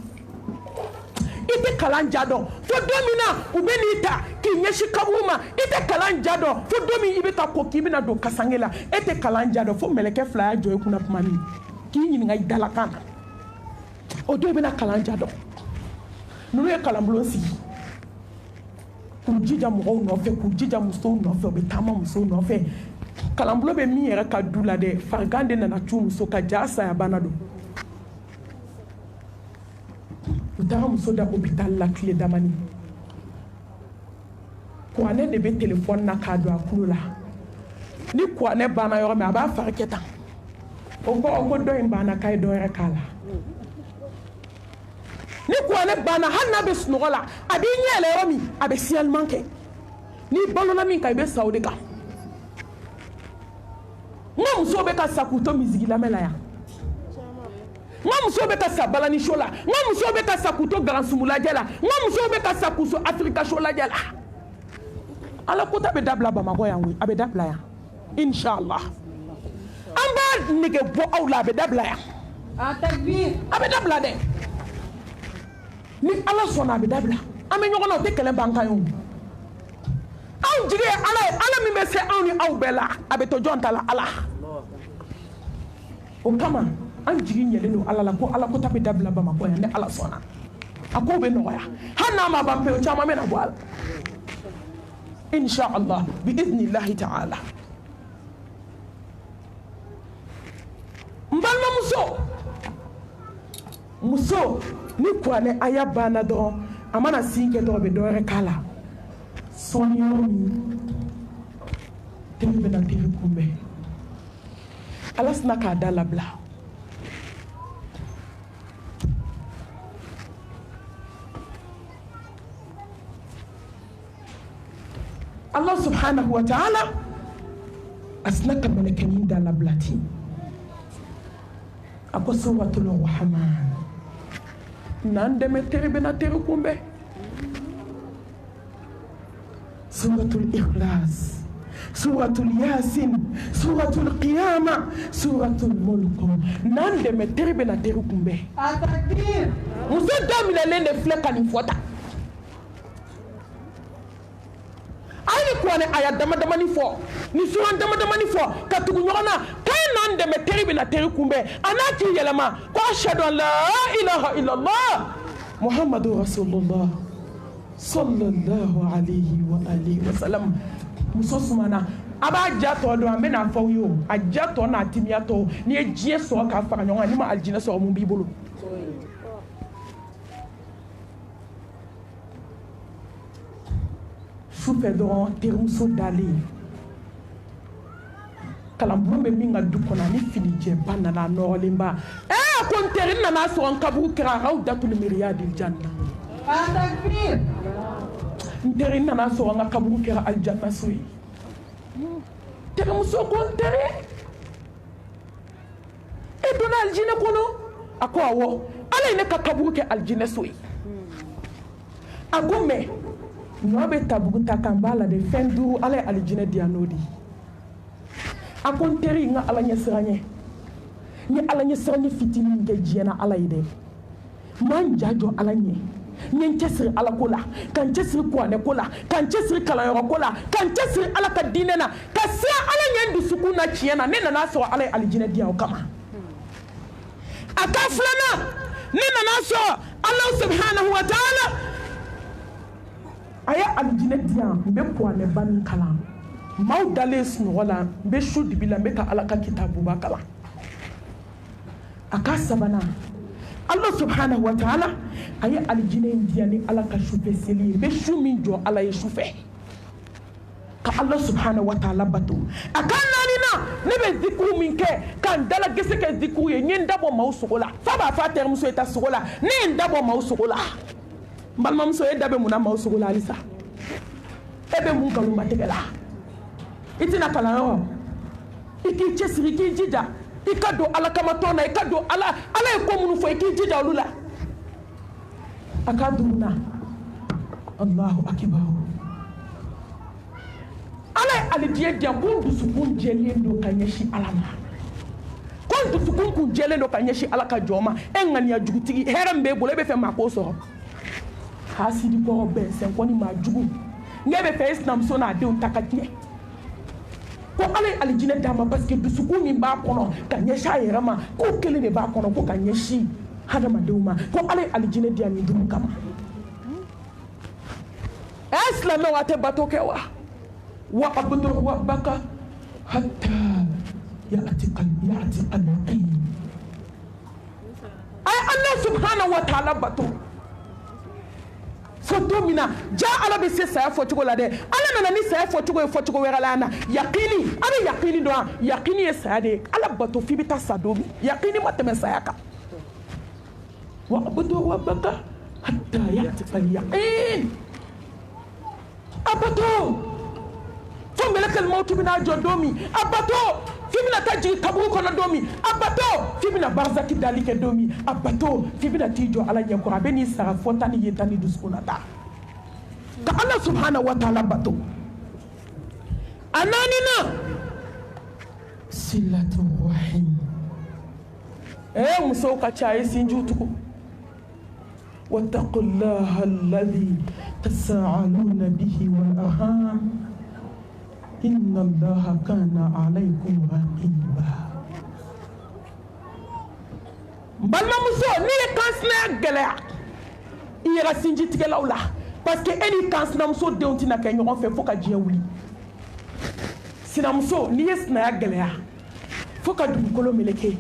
ite kalanja do fo domina ubenita kinye shikabuma ite kalanja do fo domi ibita ko kibina do kasangela ite kalanja do fo meleke flya joy kuna pumani kinyi ngai dalakana o do ibina kalanja do nunu e kalamblonsi kujija mo no fe kujija muso no fe obetama muso no fe kalambulo be mi yɛrɛ ka du la dɛ farigande nana cu muso ka ja saya bana do u taara muso da hôpital la tile damani kuranɛ de be telefɔni na k'a don a kulo la ni kuranɛ banna yɔrɔ min a b'a fari kɛ tan o kɔrɔ ko dɔ in banna k'a ye dɔ yɛrɛ k'a la ni kuranɛ banna hali n'a bɛ sunɔgɔ la a b'i ɲɛ yɛlɛ yɔrɔ min a bɛ signalement kɛ n'i balola min kan i bɛ sa o de kan nga muso be ka sakuto mizigi lamela ya nga muso be ka sabalani shola nga muso be ka sakuto garansumula jela nga muso be ka sakuso afrika shola jela ala kota be dabla Bamako ya wi abe dabla ya inshallah amba nige bo awla be dabla ya takbir abe dabla de ni ala sona be dabla ame nyogono te kele banka yo aw jige ala mi be se aw ni aw bela abe to jonta la ala o kama an jigi nyeleno ala la ko ala ko tabe dabla Bamako ya ne ala sona ako be no ya hanna ma bampe o chama mena bo ala insha Allah bi idhnillah ta'ala mbalma muso ni kwane aya bana do amana sinke do be do rekala sonyomi tembe na tiri kumbe alasna ka dala bla Allah subhanahu wa ta'ala asnaka malakanin dala blati ako suratul rahman nande me terbe na tiri kumbe suratul ikhlas suratul yasin suratul qiyama suratul mulk nande me terbe na tiri kumbe atakbir muso domina lende fleka ni fota ani kwane aya dama ni fo ni suran dama ni fo ka tugu nyona kay nande me terbe na tiri kumbe anati yelama ko ashhadu an la ilaha illallah muhammadur rasulullah sallallahu alayhi wa alihi wa sallam muso sumana aba jato do amena faw yo a jato na timiato ni ejie so ka fa nyonga ni ma aljina so mu bibulu fɛ dɔrɔn terimuso dalen kalanbulon bɛ min ka du kɔnɔ ani finijɛba nana nɔrɔlenba a ko n teri nana sɔrɔ n kaburu kɛra aw datuli miiriya di janna n teri nana sɔrɔ n ka kaburu kɛra alijanna so ye terimuso ko n teri e donna alijinɛ kɔnɔ a ko awɔ ala ye ne ka kaburu kɛ alijinɛ so ye a ko mɛ ɲɔ bɛ tabugu ta kan b'a la de fɛn duuru ala ye alijinɛ di yan n'o de a ko n teri n ka ala ɲɛ siran ɲɛ n ye ala ɲɛ siran ɲɛ fitinin min kɛ diɲɛ na ala ye dɛ n ma n ja jɔ ala ɲɛ n ye n cɛsiri ala ko la ka n cɛsiri kuranɛ ko la ka n cɛsiri kalanyɔrɔ ko la ka n cɛsiri ala ka diinɛ na ka siran ala ɲɛ n dusukun na tiɲɛ na ne nana sɔrɔ ala ye alijinɛ di yan o kama a ka filanan ne nana sɔrɔ ala subhanahu wa ta'ala a ye alijinɛ di yan n bɛ kuranɛba min kalan maaw dalen sunɔgɔ la n bɛ su dibi la n bɛ ka ala ka kitabuba kalan a ka sabanan ala subhanahu wa ta'ala a ye alijinɛ in di yan ni ala ka sufɛ seli ye n bɛ su min jɔ ala ye sufɛ ka ala subhanahu wa ta'ala bato a ka naaninan ne bɛ zikuru min kɛ ka n dala gese kɛ zikuru ye n ye n dabɔ maaw sogo la fa b'a fɔ a terimuso ye ta sogo la ne ye n dabɔ maaw sogo la n balimamuso e da bɛ mun na maaw sogo la halisa e bɛ mun nkalonmatigɛ la i tɛna kalanyɔrɔ i k'i cɛsiri i k'i jija i ka don ala kama tɔn na i ka don ala ye ko minnu fɔ i k'i jija olu la a ka duurunan allahu akibaru ala ye alidiɲɛ diyan ko n dusukun jɛlen don ka ɲɛsin ala ma ko n dusukun kun jɛlen don ka ɲɛsin ala ka jɔn ma e ŋaniya jugutigi hɛrɛ min b'e bolo e bɛ fɛ maa k'o sɔrɔ hasidi kɔrɔ bɛn sɛnkɔni maa jugu ne bɛ fɛ e sinamuso n'a denw ta ka tiɲɛ ko ala ye alijinɛ d'a ma parce que dusukun min b'a kɔnɔ ka ɲɛsin a yɛrɛ ma ko kelen de b'a kɔnɔ ko ka ɲɛsin hadamadenw ma ko ala ye alijinɛ di yan nin dun kama ɛ silamɛw a tɛ bato kɛ wa wa abudu rabbaka hatta ya'tika al-yaqin ay Allah subhanahu wa ta'ala bato fo don min na ja ala bɛ se saya fɔcogo la dɛ ala nana ni saya fɔcogo ye fɔcogo wɛrɛ la yan na yakini a bɛ yakini dɔn wa yakini ye saya de ye ala bato f'i bɛ taa sa don min yakini ma tɛmɛ saya kan wa abudu rabbaka hatta ya'tika al-yaqin a bato fo mɛlɛkɛl mawtu bɛna jɔ don min a bato f'i bɛna taa jigin kaburu kɔnɔ don min a bato f'i bɛna barzaki dali kɛ don min a bato f'i bɛna t'i jɔ ala ɲɛkɔrɔ a bɛ n'i sara fɔta ni yeta ni dusukun na ta ka ala subhanahu wa ta'ala bato a naaninan silatu rahim musow ka ca a ye sinjiw tugu wattaqullaha alladhi tasaaluna bihi wal arham inna allaha kana alaykum raqiba balimamuso n'i ye kansinaya gɛlɛya i yɛrɛ sinjitigɛlaw la parce que e ni kansinamuso denw tɛna kɛ ɲɔgɔn fɛ fo ka diɲɛ wuli sinamuso n'i ye sinaya gɛlɛya fo ka dugukolo meleke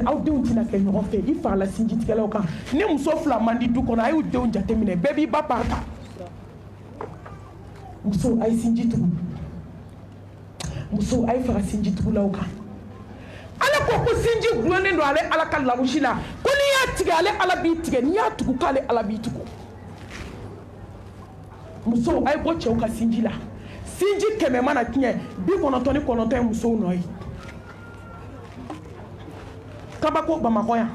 aw denw tɛna kɛ ɲɔgɔn fɛ i farala sinjitigɛlaw kan ni muso fila man di du kɔnɔ a y'u denw jateminɛ bɛɛ b'i ba parata muso a ye sinji tugu muso a ye fara sinji tugulaw kan ala ko ko sinji gulonnen don ale ala ka lamusi la ko n'i y'a tigɛ ale ala b'i tigɛ n'i y'a tugu k'ale ala b'i tugu muso a ye bɔ cɛw ka sinji la sinji 100 mana tiɲɛ 99 ye musow nɔ ye kabako bamakɔ yan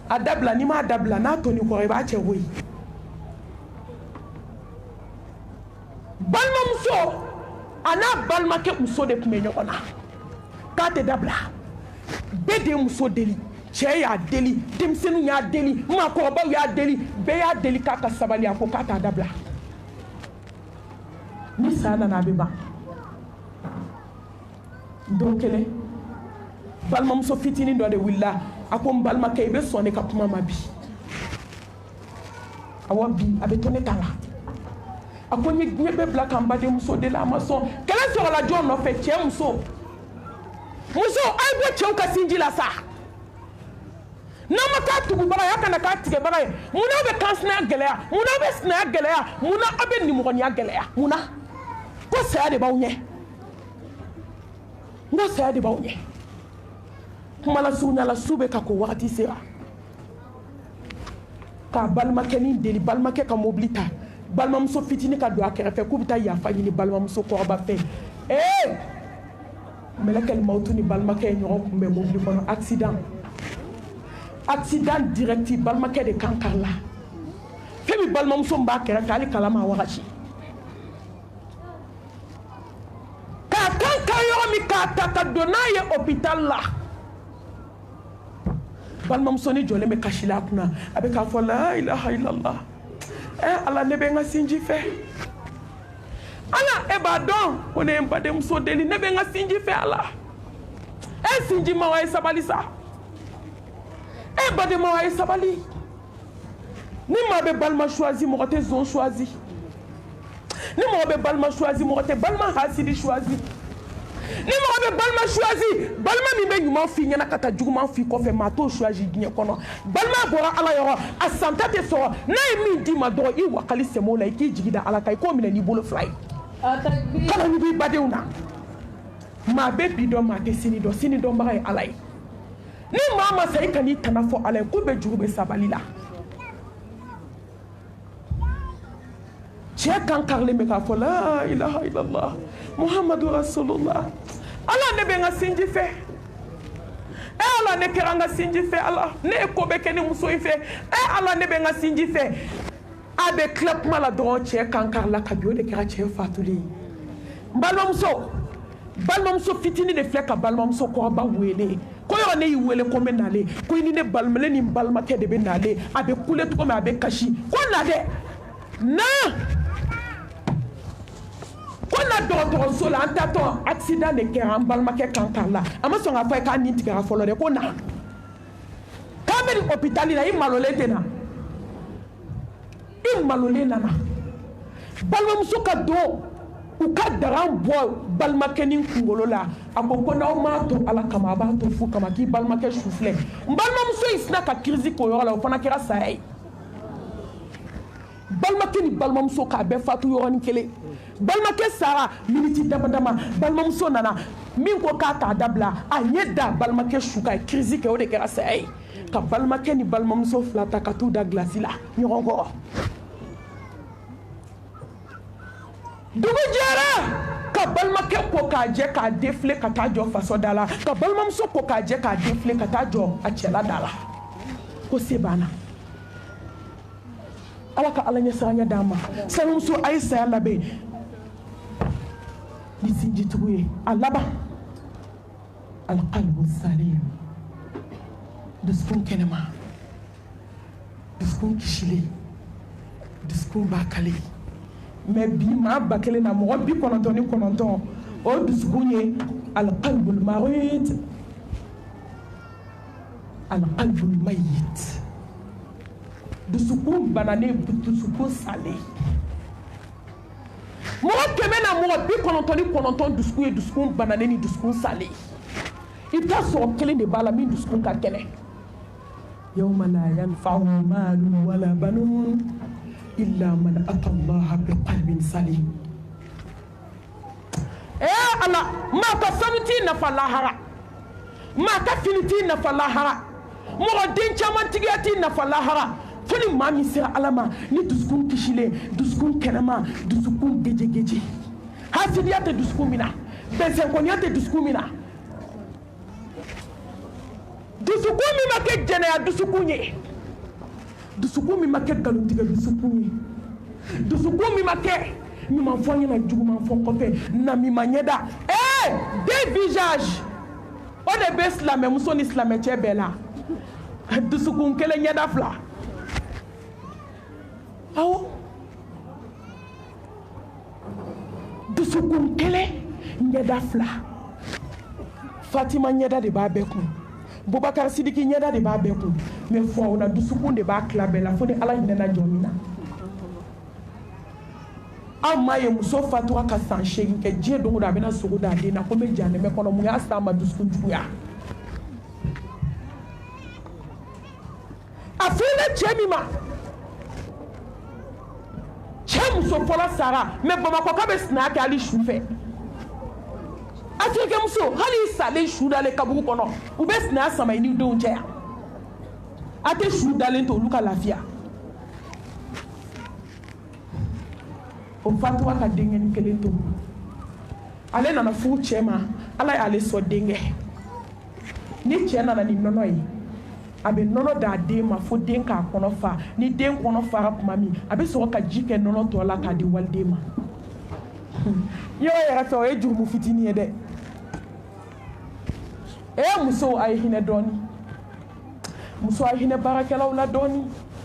a dabila n'i m'a dabila n'a toni kɔrɔ i b'a cɛ woyi balimamuso a n'a balimakɛ muso de tun bɛ ɲɔgɔn na k'a tɛ dabila bɛɛ de ye muso deli cɛ y'a deli denmisɛnninw y'a deli maakɔrɔbaw y'a deli bɛɛ y'a deli k'a ka sabali a ko k'a t'a dabila ni saya nana a bɛ ban don kelen balimamuso fitinin dɔ de wulila a ko n balimakɛ i bɛ sɔn ne ka kuma ma bi awɔ bi a bɛ to ne ta la a ko n ye bɛɛ bila ka n badenmuso de la a ma sɔn kɛlɛ sɔrɔla jɔn nɔfɛ cɛ muso a ye bɔ cɛw ka sinji la sa nama ka tugu baga ya kana ka tige baga muna be kansna geleya muna be sna geleya muna abe ni mugoniya geleya muna ko saya de bawnye ngo saya de bawnye kuma la sunya la sube ka ko wakati sera ka balma kenin deli balma ke ka mobilita balma muso fitini ka do akere fe ku bita ya fa ni balma muso ko ba fe melekal mautu ni balma ke ñoro ko be mobili kono accident direct balma ke de kankarla femi balma muso mba kere kali kalama wakachi ka kankar yo mi ka ta dona ye hôpital la balma muso ni jole me kashila kuna abe ka fo la ilaha illallah ala ne be nga sinji fe ala ebadon one mbade muso deli ne be nga sinji fe ala sinji ma wa sabali sa bade ma wa sabali ni ma be balma choisi mo te zon choisi ni ma be balma choisi mo te balma hasidi choisi ni mo be balma choisi balma mi be nyuma fi nyana kata juguma fi ko fe ma to choisi ginye kono balma bora ala yo asanta te so na mi di ma do I wakali se mo la ki jigida ala kay ko mi ni bolo fly kala ni bi badewna ma be bido ma te sini do mbay alay ni mama say kani tanafo alay ko be jugube sabalila che kan karle me ka fo la ilaha illallah muhammadur rasulullah ala ne be nga sinji fe ala ne keranga sinji fe ala ne ko be keni muso ife ala ne be nga sinji fe abe clap mala do che kan karla ka biode kera che fatuli balma muso fitini de fleka balma muso ko ba wele ko yo ne wele ko menale ko ni ne balmele ni balma ke de benale abe kule to me abe kashi ko na de na ko na do so la antato accident de ke an balma ke kankala ama so nga fa ka ni tigara folo de ko na kameri hôpital la imalole tena imalole nana balma muso ka do u ka daran bo balma kenin kungolo la akoko na ma to ala kama ba to fu kama ki balma ke choufle balma muso isna ka kirzi ko yo la o fana kira sai balma keni balma muso ka be fatu yo ni kele balma ke sara miniti dama balma muso nana min ko ka ta dabla a yeda balma ke shuka kirzi ke o de kira sai ka balma keni balma muso flata ka tu da glasila nyorongo dugu jara ka balma ke ko ka je ka defle ka ta jo faso dala ka balma muso ko ka je ka defle ka ta jo a chela dala ko sebana ala ka ala nya sanya dama sanum so aisa labe ni sinji tuwe alaba al qalbu salim duskun kenema duskun kishile duskun bakale mais bi ma bakele na mo bi kononton o dusgunye al qalbul marid al qalbul mayit dusukun banane dusukun salé mo keme na mo bi kononton dusukun banane ni dusukun salé ita so kele de bala mi dusukun ka kele yawma la yanfa'u malun wala banun illa man ata Allah bi qalbin salim ala ma ka sanuti na falahara ma ka finiti na falahara mo din chaman tigati na falahara foni mami sira alama ni duskun kishile duskun kenama duskun geje hasidiyate duskun mina bensenkoniate duskun mina duskun mi ma ke jene duskun ye dusukun mi ma kɛ galontigɛ dusukun ye dusukun mi ma kɛ ɲuman fɔ ɲɛna juguman fɔ kɔfɛ na mi ma ɲɛda deux visages o de bɛ silamɛmuso ni silamɛcɛ bɛɛ la dusukun kelen ɲɛda fila awɔ dusukun kelen ɲɛda fila Fatima ɲɛda de b'a bɛɛ kun Boubacar Sidiki ɲɛda de b'a bɛɛ kun mais fɔ o na dusukun de b'a tila bɛɛ la fo ni ala hinɛna jɔn min na an ma ye muso fatura ka san 8 kɛ diɲɛ don o don a bɛna sogo d'a den na ko n bɛ janɛmɛ kɔnɔ mun y'a s'a ma dusukun juguya hinɛ cɛ min ma cɛ muso fɔlɔ sara mais Bamakɔ k'a bɛ sina kɛ hali su fɛ Africain muso hali i salen su dalen kaburu kɔnɔ u bɛ sina sama i ni denw cɛ yan a tɛ su dalen to olu ka lafiya o fatuwa ka denkɛni kelen to ale nana furu cɛ ma Ala y'ale sɔn denkɛ ni cɛ nana ni nɔnɔ ye a bɛ nɔnɔ d'a den ma fo den k'a kɔnɔ fa ni den kɔnɔ fara tuma min a bɛ sɔrɔ ka ji kɛ nɔnɔ tɔ la k'a di waliden ma yɔrɔ yɛrɛ fɛ o ye jurumu fitinin ye dɛ musow a ye hinɛ dɔɔni muso a ye hinɛ baarakɛlaw la dɔɔni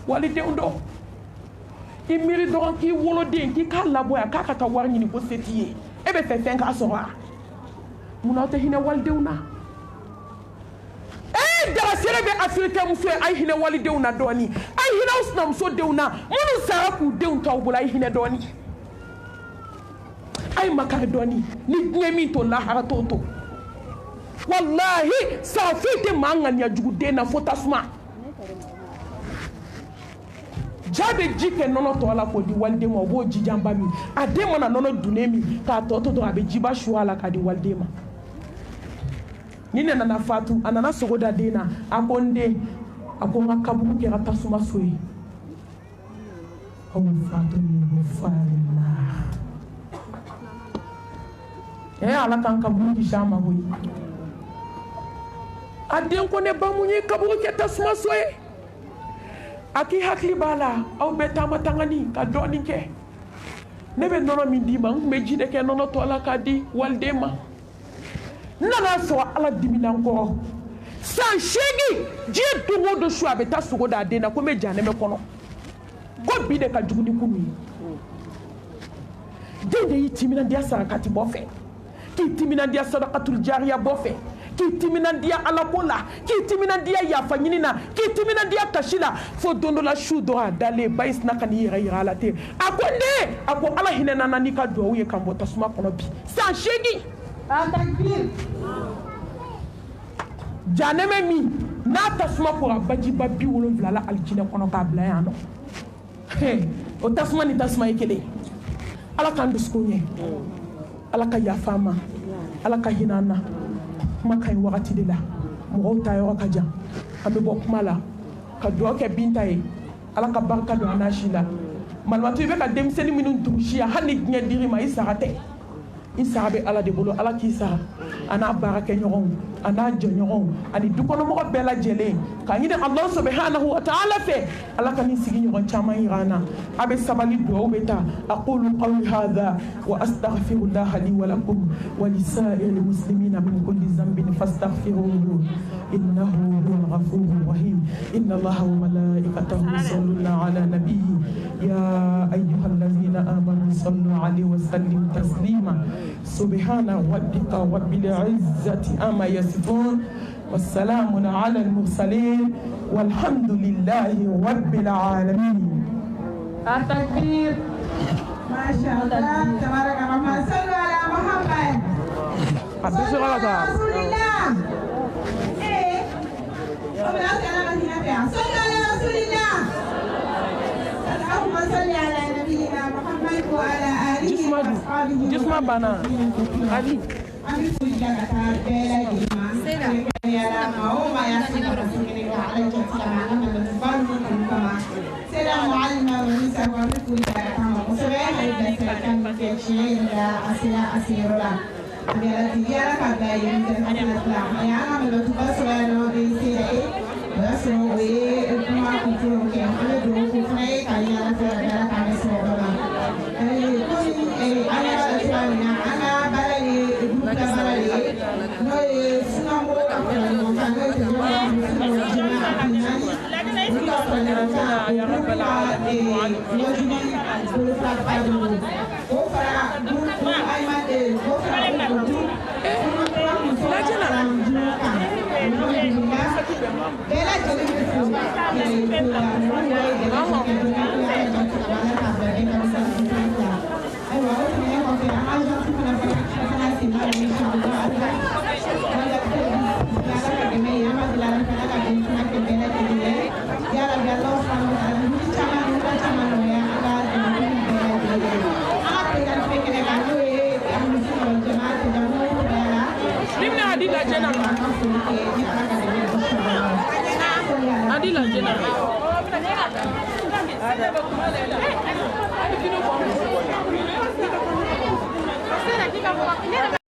walidenw dɔn i miiri dɔrɔn k'i woloden k'i k'a labɔ yan k'a ka taa wari ɲini ko se t'i ye e bɛ fɛ fɛn k'a sɔrɔ wa munna aw tɛ hinɛ walidenw na dagasere bɛ Africain muso ye a ye hinɛ walidenw na dɔɔni a ye hinɛ aw sinamuso denw na minnu sara k'u denw to aw bolo a ye hinɛ dɔɔni a ye makari dɔɔni ni diɲɛ min to lahara t'o to wallahi saga foyi tɛ maa ŋaniya jugu den na fo tasuma ja bɛ ji kɛ nɔnɔ tɔ la k'o di waliden ma o b'o jijanba min a den mana nɔnɔ dunnen min k'a tɔ to dɔrɔn a bɛ jiba su a la k'a di waliden ma ni ne nana fatu a nana sogo da den na a ko n den a ko n ka kaburu kɛra tasuma so ye aw fatu ni farila Ala k'an kaburu kisi a ma koyi a den ko ne ba mun ye kaburu kɛ tasuma so ye a k'i hakili b'a la aw bɛ taama tangani ka dɔɔni kɛ ne bɛ nɔnɔ min d'i ma n tun bɛ ji de kɛ nɔnɔ tɔ la k'a di waliden ma n nana sɔrɔ Ala dimina n kɔrɔ san 8 diɲɛ don o don su a bɛ taa sogo d'a den na ko n bɛ janɛmɛ kɔnɔ ko bi de ka jugu ni kunu ye den de y'i timinandiya sarakati bɔ fɛ k'i timinandiya sadakatul jariya bɔ fɛ k'i timinandiya alako la k'i timinandiya yafa ɲini na k'i timinandiya kasi la fo don dɔ la su dɔ a dalen ba in sina ka n'i yɛrɛ yira a la ten a ko ne a ko Ala hinɛ nana n'i ka duwawu ye ka n bɔ tasuma kɔnɔ bi san 8 janɛmɛ min n'a tasuma kora bajiba 70 la alijinɛ kɔnɔ k'a bila yan nɔ o tasuma ni tasuma ye kelen Ala k'an dusukun ɲɛ Ala ka yafa an ma Ala ka hinɛ an na kuma ka ɲi wagati de la mɔgɔw ta yɔrɔ ka jan an bɛ bɔ kuma la ka duwawu kɛ Binta ye Ala ka barika don an n'a si la Malimatu i bɛ ka denmisɛnnin minnu tugu si yan hali ni diɲɛ dir'i ma i sara tɛ i sara bɛ Ala de bolo Ala k'i sara a n'a baarakɛɲɔgɔnw a n'a jɛɲɔgɔnw ani dukɔnɔmɔgɔ bɛɛ lajɛlen k'a ɲini Allah subhanahu wa ta'ala fɛ Ala ka nin sigiɲɔgɔn caman yira an na a bɛ sabali duwawu bɛ taa aqulu qawli hadha wa astaghfirullaha li wa lakum wa lisa'iril muslimina min kulli dhanbin fastaghfiruhu innahu huwal ghafurur rahim inna Allaha wa malaikatahu yusalluna ala nabiyyi ya ayyuhallazina amanu sallu alayhi wa sallimu taslima subhana rabbika rabbil izzati amma yasifun والسلام على المرسلين والحمد لله رب العالمين التكبير ما شاء الله تبارك الرحمن صلوا على محمد صلوا على رسول الله صلوا على رسول الله اللهم صل على نبينا محمد وعلى آله وأصحابه جسمه بنا علي يا رب العالمين Ya Rabbi Allah Adila